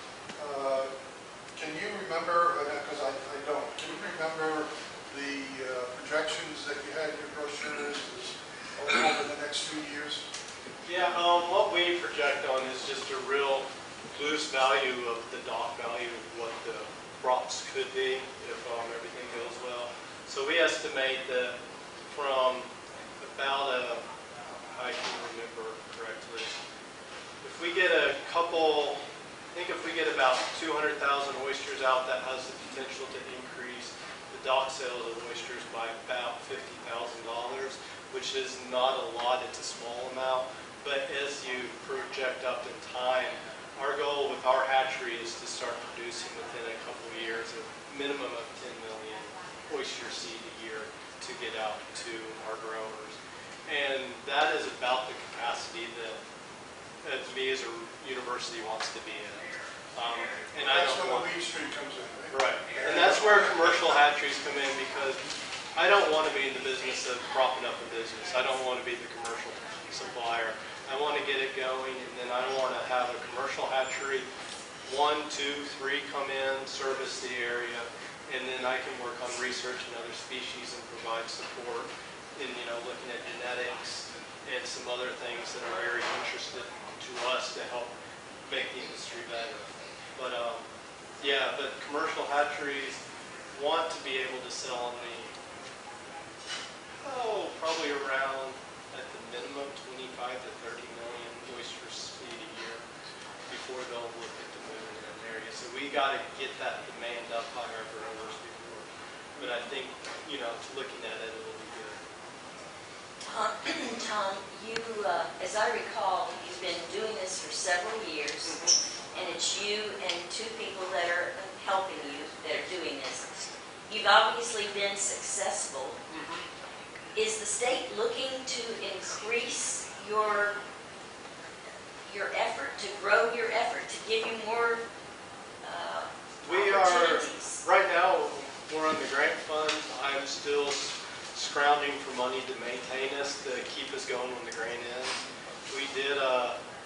Can you remember, because I don't, can you remember the projections that you had in your brochures over the next few years? Yeah, what we project on is just a real loose value of the dock value of what the crops could be if everything goes well. So we estimate that from about I can remember correctly, if we get a couple, I think if we get about 200,000 oysters out, that has the potential to increase the dock sales of oysters by about $50,000, which is not a lot, it's a small amount. But as you project up in time, our goal with our hatchery is to start producing within a couple of years a minimum of 10 million oyster seed a year to get out to our growers. And that is about the capacity that me as a university wants to be in. And That's when the lead stream comes in, right? Right. And that's where commercial hatcheries come in, because I don't want to be in the business of propping up a business. I don't want to be the commercial supplier. I want to get it going, and then I want to have a commercial hatchery, 1, 2, 3 come in, service the area, and then I can work on research and other species and provide support in, looking at genetics and some other things that are very interested to us to help make the industry better. But yeah, but commercial hatcheries want to be able to sell in the, probably around at the minimum 25 to 30 million oyster seed a year before they'll look at the moving in an area. So we got to get that demand up by our growers before. But I think, looking at it, it'll be good. Tom, you, as I recall, you've been doing this for several years, and it's you and 2 people that are helping you that are doing this. You've obviously been successful. Is the state looking to increase your effort, to grow your effort, to give you more opportunities? Right now, we're on the grant fund. I'm still scrounging for money to maintain us, to keep us going when the grant ends. We did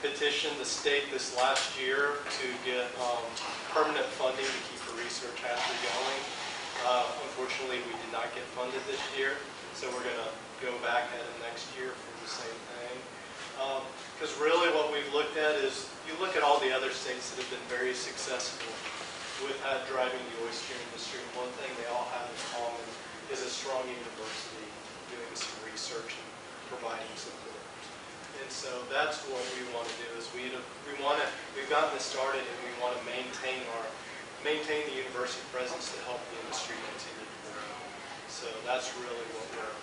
petition the state this last year to get permanent funding to keep the research hatchery going. Unfortunately, we did not get funded this year, so we're going to go back at it next year for the same thing. Because really what we've looked at is, you look at all the other states that have been very successful with driving the oyster industry, and one thing they all have in common is a strong university doing some research and providing support. And so that's what we want to do, is we've gotten this started, and we want to maintain the university presence to help the industry continue to grow. So that's really what we're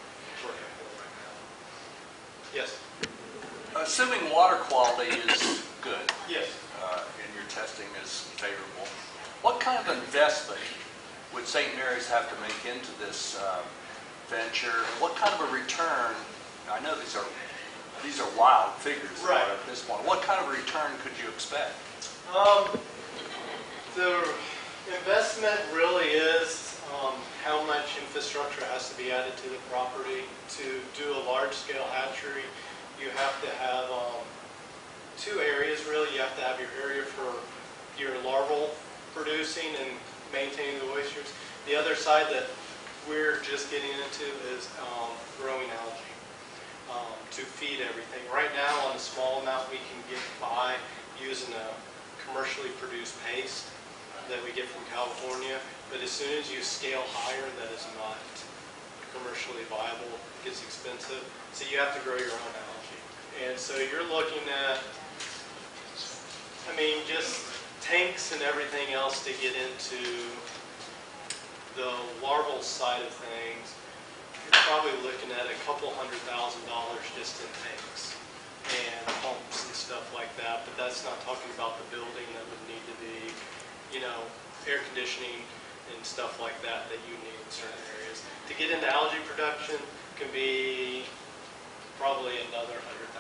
working for right now. Yes? Assuming water quality is good. Yes. And your testing is favorable, what kind of investment would St. Mary's have to make into this venture? What kind of a return? I know these are wild figures right at this point. What kind of a return could you expect? The investment really is how much infrastructure has to be added to the property. To do a large-scale hatchery, you have to have 2 areas really. You have to have your area for your larval producing and maintaining the oysters. The other side that we're just getting into is growing algae to feed everything. Right now, on a small amount, we can get by using a commercially produced paste that we get from California. But as soon as you scale higher, that is not commercially viable. It gets expensive. So you have to grow your own algae. And so you're looking at, just tanks and everything else to get into the larval side of things. You're probably looking at $200,000 just in tanks and pumps and stuff like that. But that's not talking about the building that would need to be, air conditioning and stuff like that you need in certain areas. To get into algae production can be probably another $100,000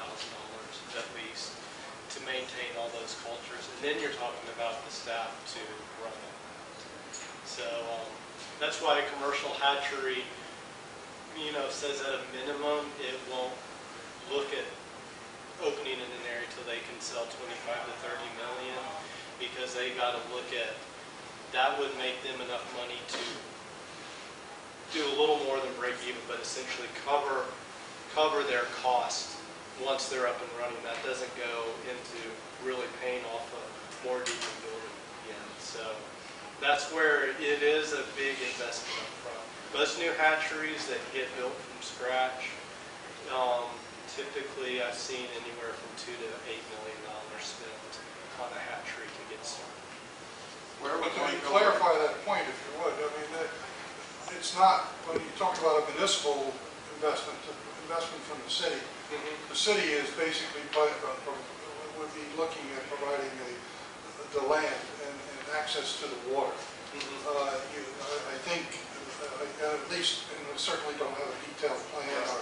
at least to maintain all those cultures. And then you're talking about the staff to run it. So that's why a commercial hatchery, says at a minimum it won't look at opening in an area till they can sell 25 to 30 million, because they got to look at, that would make them enough money to do a little more than break even, but essentially cover their cost once they're up and running. That doesn't go into really paying off a mortgage and building again. So That's where it is a big investment up front. Most new hatcheries that get built from scratch, typically I've seen anywhere from $2 to $8 million spent on a hatchery to get started. But can you clarify that point, if you would? I mean, it's not, when you talk about a municipal investment, investment from the city is basically, would be looking at providing the land and access to the water. I think, at least, and we certainly don't have a detailed plan or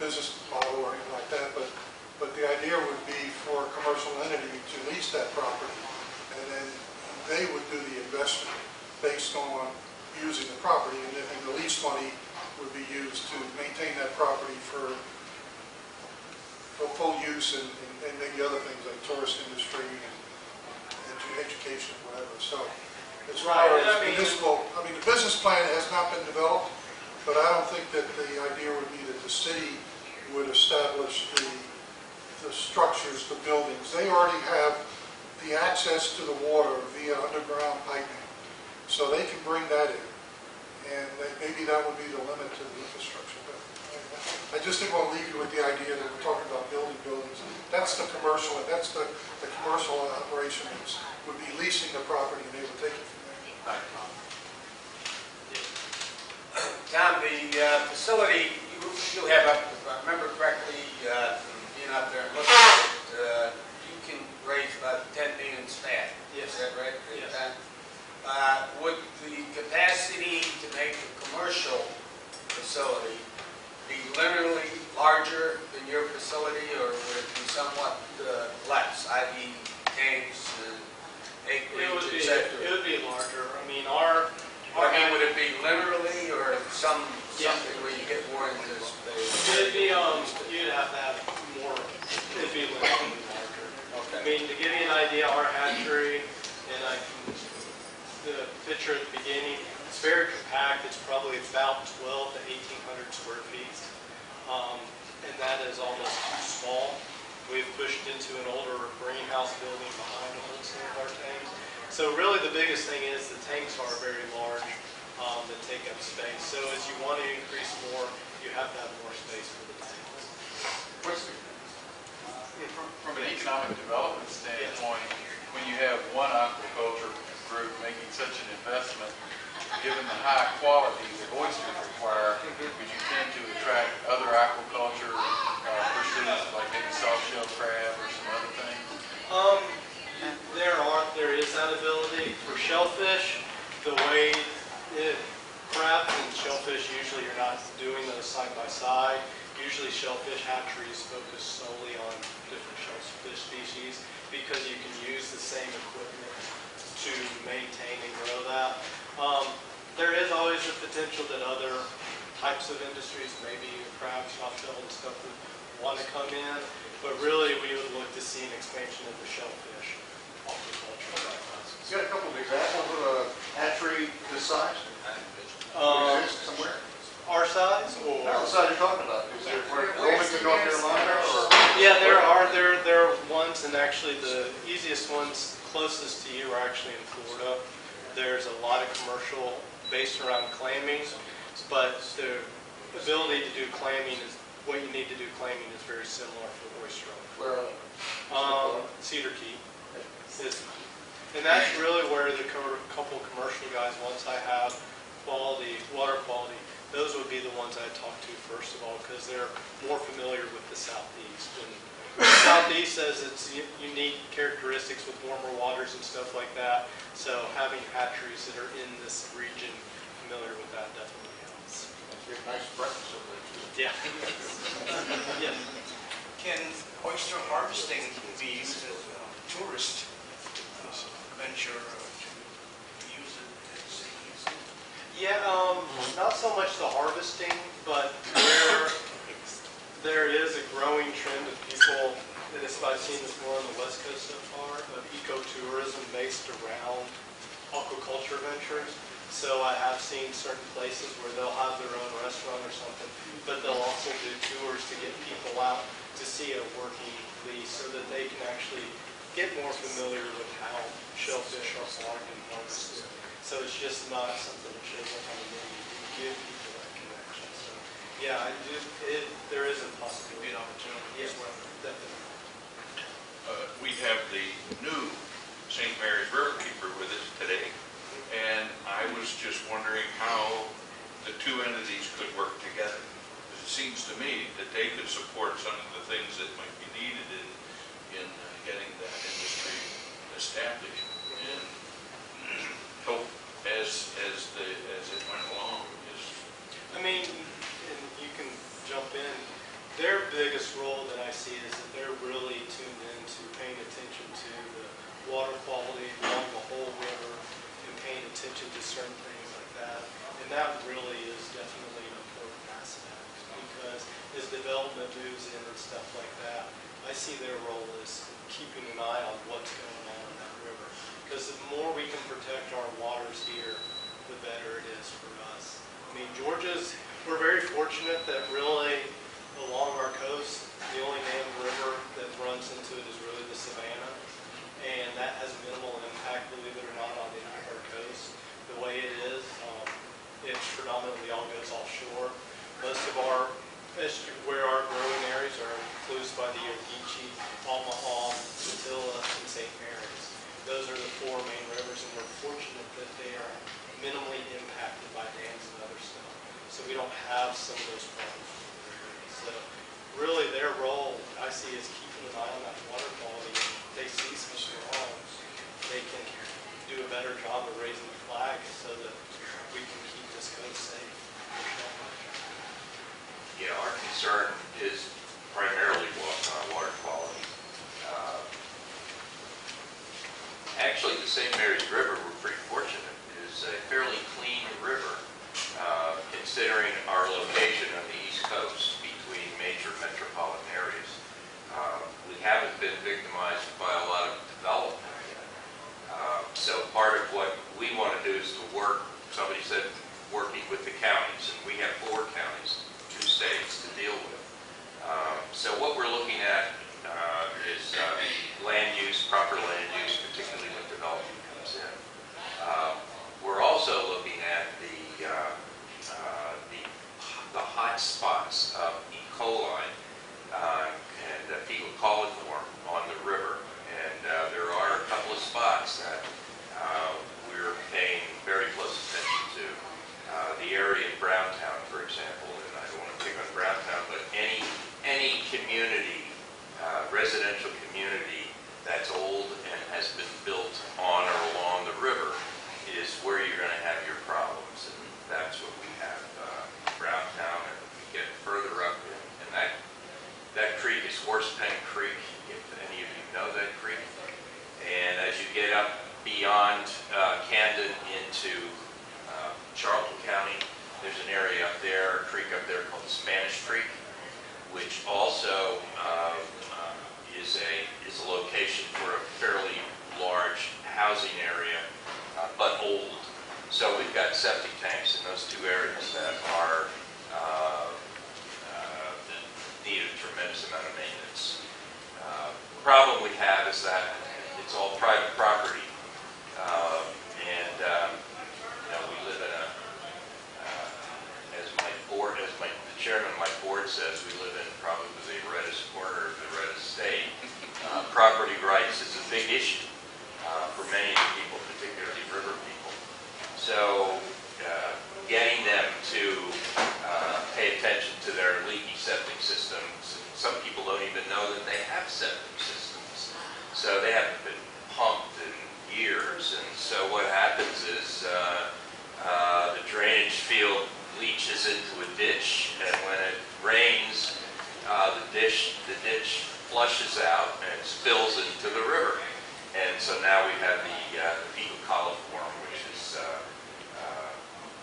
business model or anything like that, but the idea would be for a commercial entity to lease that property, and then they would do the investment based on using the property, and the lease money would be used to maintain that property for full use and maybe other things like tourist industry and education and whatever. So as far as municipal, I mean, the business plan has not been developed, but I don't think that the idea would be that the city would establish the structures, the buildings. They already have the access to the water via underground piping, so they can bring that in, and maybe that would be the limit to the infrastructure. But I just didn't want to leave you with the idea that we're talking about building buildings. That's the commercial, and that's the commercial operation would be leasing the property, and they would take it from there. Tom, the facility you have up, if I remember correctly, from being out there and looking at it, you can raise about 10 million staff. Yes. Is that right? Yes. Would the capacity to make a commercial facility be linearly larger than your facility, or would it be somewhat less, i.e. tanks and acreage, et cetera? It would be larger. I mean, would it be linearly or something where you get more into space? It'd be, you'd have to have more, it'd be linearly larger. Okay. I mean, to give you an idea, our hatchery, and the picture at the beginning, it's very compact. It's probably about 12 to 1,800 square feet. And that is almost too small. We've pushed into an older greenhouse building behind to hold some of our tanks. So really the biggest thing is the tanks are very large that take up space. So as you want to increase more, you have to have more space for the tanks. From an economic development standpoint, when you have one aquaculture group making such an investment, given the high quality that oysters require, would you tend to attract other aquaculture pursuits, like maybe soft shell crab or some other things? There is that ability. For shellfish, the way crab and shellfish, usually you're not doing those side by side. Usually shellfish hatcheries focus solely on different shellfish species because you can use the same equipment to maintain and grow that. There is always the potential that other types of industries, maybe crabs, soft-shell and stuff, would want to come in, but really we would look to see an expansion of the shellfish aquaculture. You got a couple of examples of a hatchery this size? Exist somewhere? Our size, or How the size you're talking about? Is there Wilmington, North Carolina, or? yeah, there are ones, and actually the easiest ones closest to you are actually in Florida. There's a lot of commercial based around clamming, but the ability to do clamming is what you need to do. Clamming is very similar for oyster. Where? Cedar Key. And that's really where the couple commercial guys, once I have quality, water quality, those would be the ones I'd talk to first of all, because they're more familiar with the Southeast. And the Southeast has its unique characteristics with warmer waters and stuff like that. So having hatcheries that are in this region familiar with that definitely helps. Nice breakfast over there, too. Yeah. Yeah. Can oyster harvesting be used as a tourist venture to use it as a Yeah, not so much the harvesting, but there is a growing trend of people, and I've seen this more on the West Coast so far, of ecotourism based around aquaculture ventures. So I have seen certain places where they'll have their own restaurant or something, but they'll also do tours to get people out to see a working lease so that they can actually get more familiar with how shellfish are farmed and harvested. So it's just not something that shows up on the menu. You give people that connection. So yeah, there is a possibility. Be an opportunity as well. Definitely. We have the new St. Mary's Riverkeeper with us today, and I was just wondering how the two entities could work together. Because it seems to me that they could support some of the things that might be needed in getting that industry established. And hope as it went along is. I mean, and you can jump in. Their biggest role that I see is that they're really tuned into paying attention to the water quality along the whole river and paying attention to certain things like that. And that really is definitely an important aspect because as development moves in and stuff like that, I see their role as keeping an eye on what's going on in that river. Because the more we can protect our waters here, the better it is for us. I mean, we're very fortunate that really along our coast, the only dam river that runs into it is really the Savannah. And that has minimal impact, believe it or not, on the entire coast. The way it is, it predominantly all goes offshore. Most of where our growing areas are includes by the Ogeechee, Omaha, Satilla, and St. Mary's. Those are the four main rivers, and we're fortunate that they are minimally impacted by dams and other stuff. So we don't have some of those problems. So really their role, I see, is keeping an eye on that water quality. If they see something wrong, they can do a better job of raising the flag so that we can keep this coast safe. Yeah, our concern is primarily water quality. Actually, the St. Mary's River, we're pretty fortunate, is a fairly clean river, considering our location on the East Coast between major metropolitan areas. We haven't been victimized by a lot of development yet. So part of what we want to do is to work, somebody said, working with the counties, and we have 4 counties, 2 states to deal with. So what we're looking at is land use, proper land use, particularly when development comes in. We're also looking at the hot spots of E. coli and fecal coliform on the river. And there are a couple of spots that we're paying very close attention to. The area in Browntown, for example, and I don't want to pick on Browntown, but any community, residential community that's old and has been built on or along the river is where you're going to have your problems. And that's what we have Browntown, and we get further up and that creek is Horsepen Creek, if any of you know that creek. And as you get up beyond Camden into Charlton County, there's an area up there, a creek up there called Spanish Creek, which also is a location for a fairly large housing area, but old. So we've got septic tanks in those 2 areas that are need a tremendous amount of maintenance. The problem we have is that it's all private property, and we live in the chairman of my board says, we live in probably the reddest corner of the reddest state. Property rights is a big issue for many people, particularly river people. So getting them to pay attention to their leaky septic systems. Some people don't even know that they have septic systems. So they haven't been pumped in years. And so what happens is the drainage field leaches into a ditch, and when it rains, the ditch flushes out and it spills into the river. And so now we have the fecal coliform, which is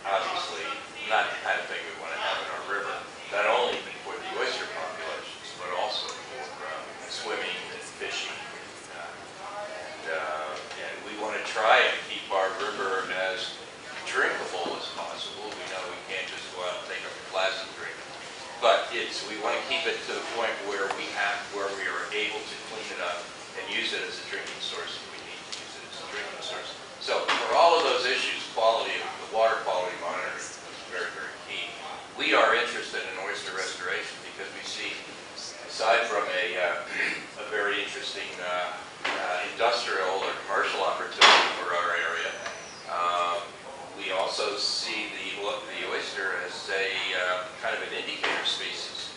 obviously not the kind of thing we want to have in our river, not only for the oyster populations, but also for swimming and fishing. And we want to try and keep our river as drinkable as possible. We know we can't just go out and take a plastic drink, but we want to keep it to the point where we are able to clean it up and use it as a drinking source if we need to use it as a drinking source. So for all of those issues, also see the oyster as a kind of an indicator species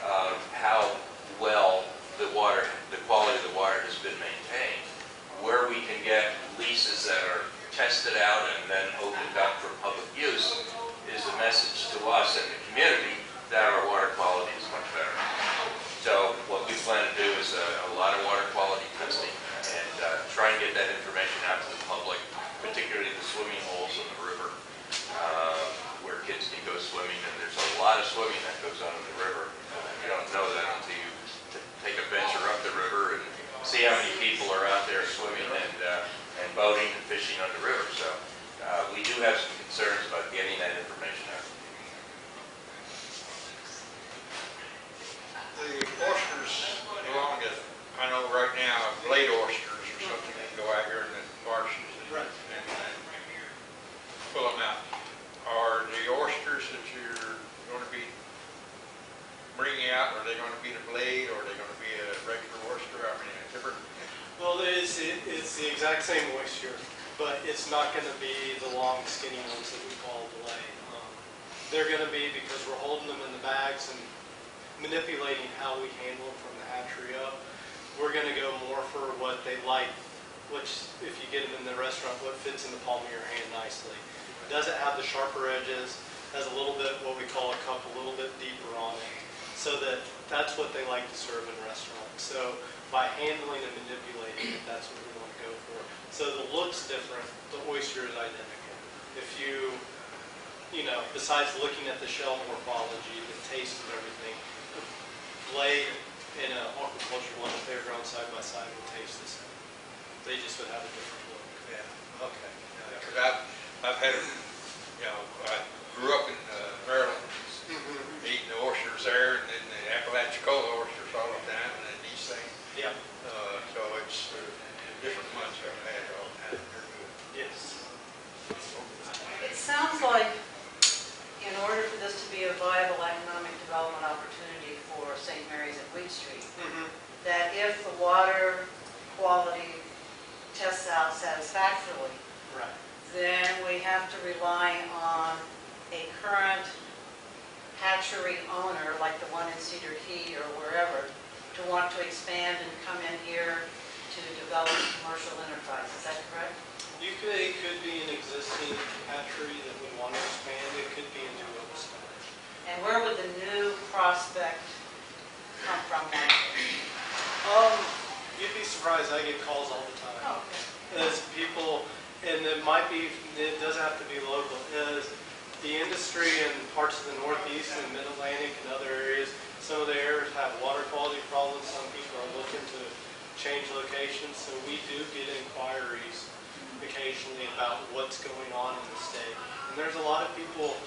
of how well the quality of the water has been maintained. Where we can get leases that are tested out and then opened up for public use is a message to us and the community that our water quality is much better. So what we plan to do is a lot of water quality testing and try and get that information out to the public, particularly the swimming holes in the river where kids can go swimming. And there's a lot of swimming that goes on in the river. You don't know that until you take a venture up the river and see how many people are out there swimming and boating and fishing on the river. So we do have some concerns about getting that information out. The oysters belong to, I know right now, blade oysters or something that go out here in the marshes and pull them out. Are the oysters that you're going to be bringing out, are they going to be the blade or are they going to be a regular oyster? I mean, a different. Well, it's the exact same oyster, but it's not going to be the long, skinny ones that we call fillet. They're going to be, because we're holding them in the bags and manipulating how we handle them from the hatchery up, we're going to go more for what they like, which, if you get them in the restaurant, what fits in the palm of your hand nicely. It doesn't have the sharper edges, has a little bit, what we call a cup, a little bit deeper on it, so that's what they like to serve in restaurants. So by handling and manipulating it, that's what we want to go for. So the look's different, the oyster is identical. If you besides looking at the shell morphology, the taste and everything, the blade and an aquaculture one, if they were grown side by side, would taste the same. They just would have a different look. Yeah, okay. Because I've had, I grew up in Maryland, eating the oysters there, and then the Apalachicola oysters all the time, and then these things. Yeah. So it's different ones I've had all the time. They're good. Yes. It sounds like in order for this to be a viable economic development opportunity for St. Mary's and Wheat Street, that if the water quality tests out satisfactorily, Right. then we have to rely on a current hatchery owner, like the one in Cedar Key or wherever, to want to expand and come in here to develop a commercial enterprise. Is that correct? It could be an existing hatchery that would want to expand. It could be a new expand. And where would the new prospect come from? You'd be surprised. I get calls all the time. Oh, okay. As people, and it doesn't have to be local, as the industry in parts of the Northeast and Mid-Atlantic and other areas, some of the areas have water quality problems. Some people are looking to change locations. So we do get inquiries occasionally about what's going on in the state. And there's a lot of people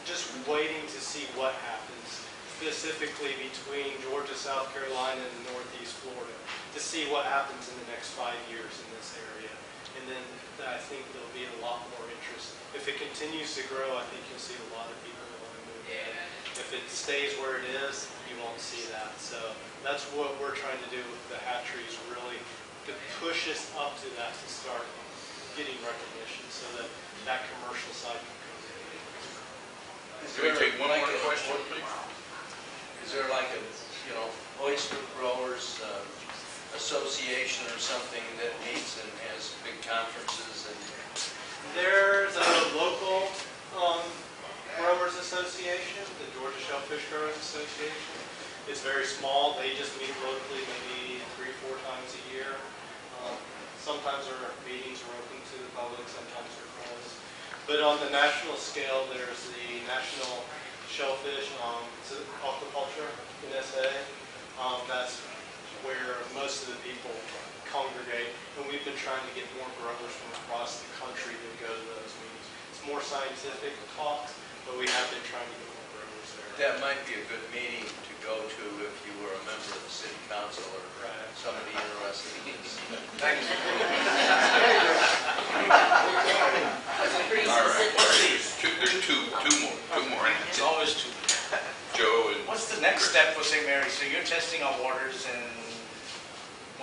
just waiting to see what happens, specifically between Georgia, South Carolina, and Northeast Florida, to see what happens in the next 5 years in this area. And then I think there'll be a lot more interest. If it continues to grow, I think you'll see a lot of people that want to move in. If it stays where it is, you won't see that. So that's what we're trying to do with the hatcheries, really to push us up to that, to start getting recognition so that that commercial side can come in. Can we take one more question, please? Is there like a, oyster growers association or something that meets and has big conferences and? There's a local growers association, the Georgia Shellfish Growers Association. It's very small. They just meet locally maybe 3 or 4 times a year. Sometimes our meetings are open to the public, sometimes they're closed. But on the national scale, there's the National Shellfish Aquaculture USA. That's where most of the people congregate. And we've been trying to get more growers from across the country to go to those meetings. It's more scientific talks, but we have been trying to get more growers there. That might be a good meeting to go to if you were a member of the city council or somebody interested in this. Thank you. All right. There's two more. It's always two. Joe and What's the next step for St. Mary's? So you're testing our waters, and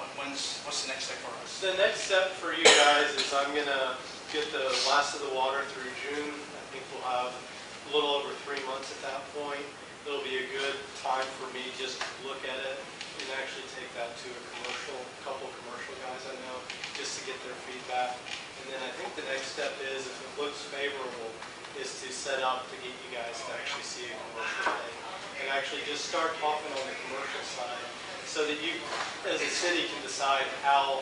what's the next step for us? The next step for you guys is I'm going to get the last of the water through June think we'll have a little over 3 months at that point. It'll be a good time for me just to look at it and actually take that to a couple commercial guys I know, just to get their feedback. And then I think the next step is, if it looks favorable, is to set up to get you guys to actually see a commercial day. And actually just start talking on the commercial side so that you, as a city, can decide how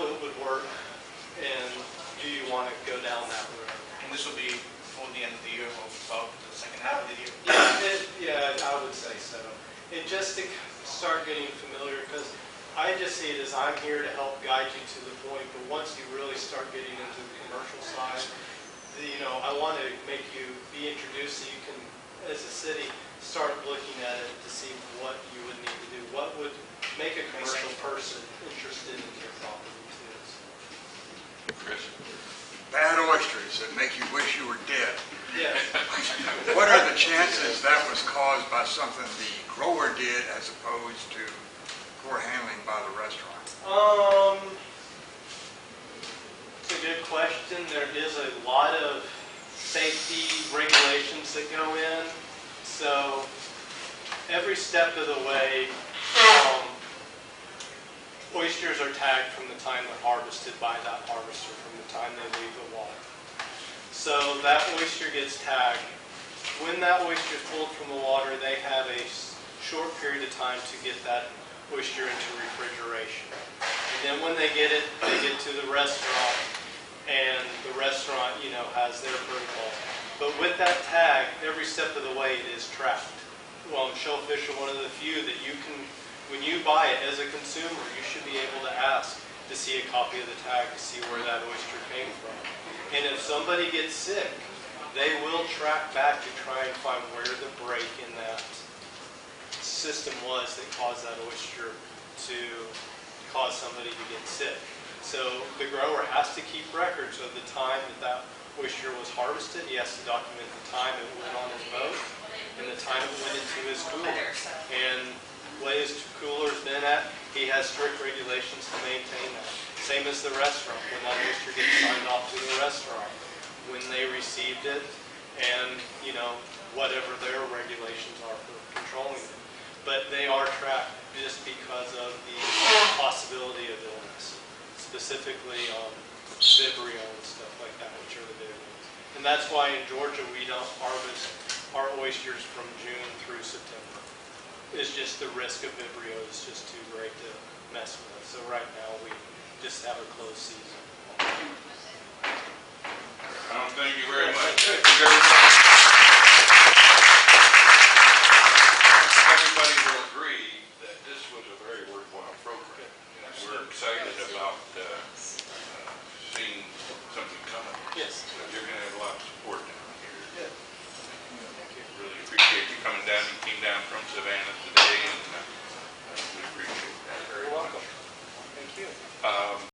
it would work and do you want to go down that road. And this will be before the end of the year, or about the second half of the year? Yeah, I would say so. And just to start getting familiar, because I just see it as I'm here to help guide you to the point, but once you really start getting into the commercial side, I want to make you be introduced so you can, as a city, start looking at it to see what you would need to do. What would make a commercial person interested in your property too? Chris? Bad oysters that make you wish you were dead. Yes. What are the chances that was caused by something the grower did as opposed to poor handling by the restaurant? It's a good question. There is a lot of safety regulations that go in. So every step of the way, oysters are tagged from the time they're harvested by that harvester, from the time they leave the water. So that oyster gets tagged. When that oyster is pulled from the water, they have a short period of time to get that oyster into refrigeration. And then when they get it, they get to the restaurant, and the restaurant, has their protocol. But with that tag, every step of the way it is tracked. Shellfish are one of the few that you can, when you buy it as a consumer, you should be able to ask to see a copy of the tag to see where that oyster came from. And if somebody gets sick, they will track back to try and find where the break in that system was that caused that oyster to cause somebody to get sick. So the grower has to keep records of the time that oyster was harvested. He has to document the time it went on his boat and the time it went into his cooler. And what his cooler's been at, he has strict regulations to maintain that. Same as the restaurant, when that oyster gets signed off to the restaurant, when they received it, and whatever their regulations are for controlling it. But they are tracked just because of the possibility of illness, specifically Vibrio and stuff like that, which are the big ones. And that's why in Georgia we don't harvest our oysters from June through September. It's just the risk of Vibrio is just too great to mess with. So right now we just have a closed season. Thank you very much. Thank you very much. Everybody will agree that this was a very worthwhile program. We're excited about seeing something coming. Yes. You're going to have a lot of support down here. Yeah. Thank you. Really appreciate you coming down. You came down from Savannah today, and we appreciate that. Very welcome. Thank you.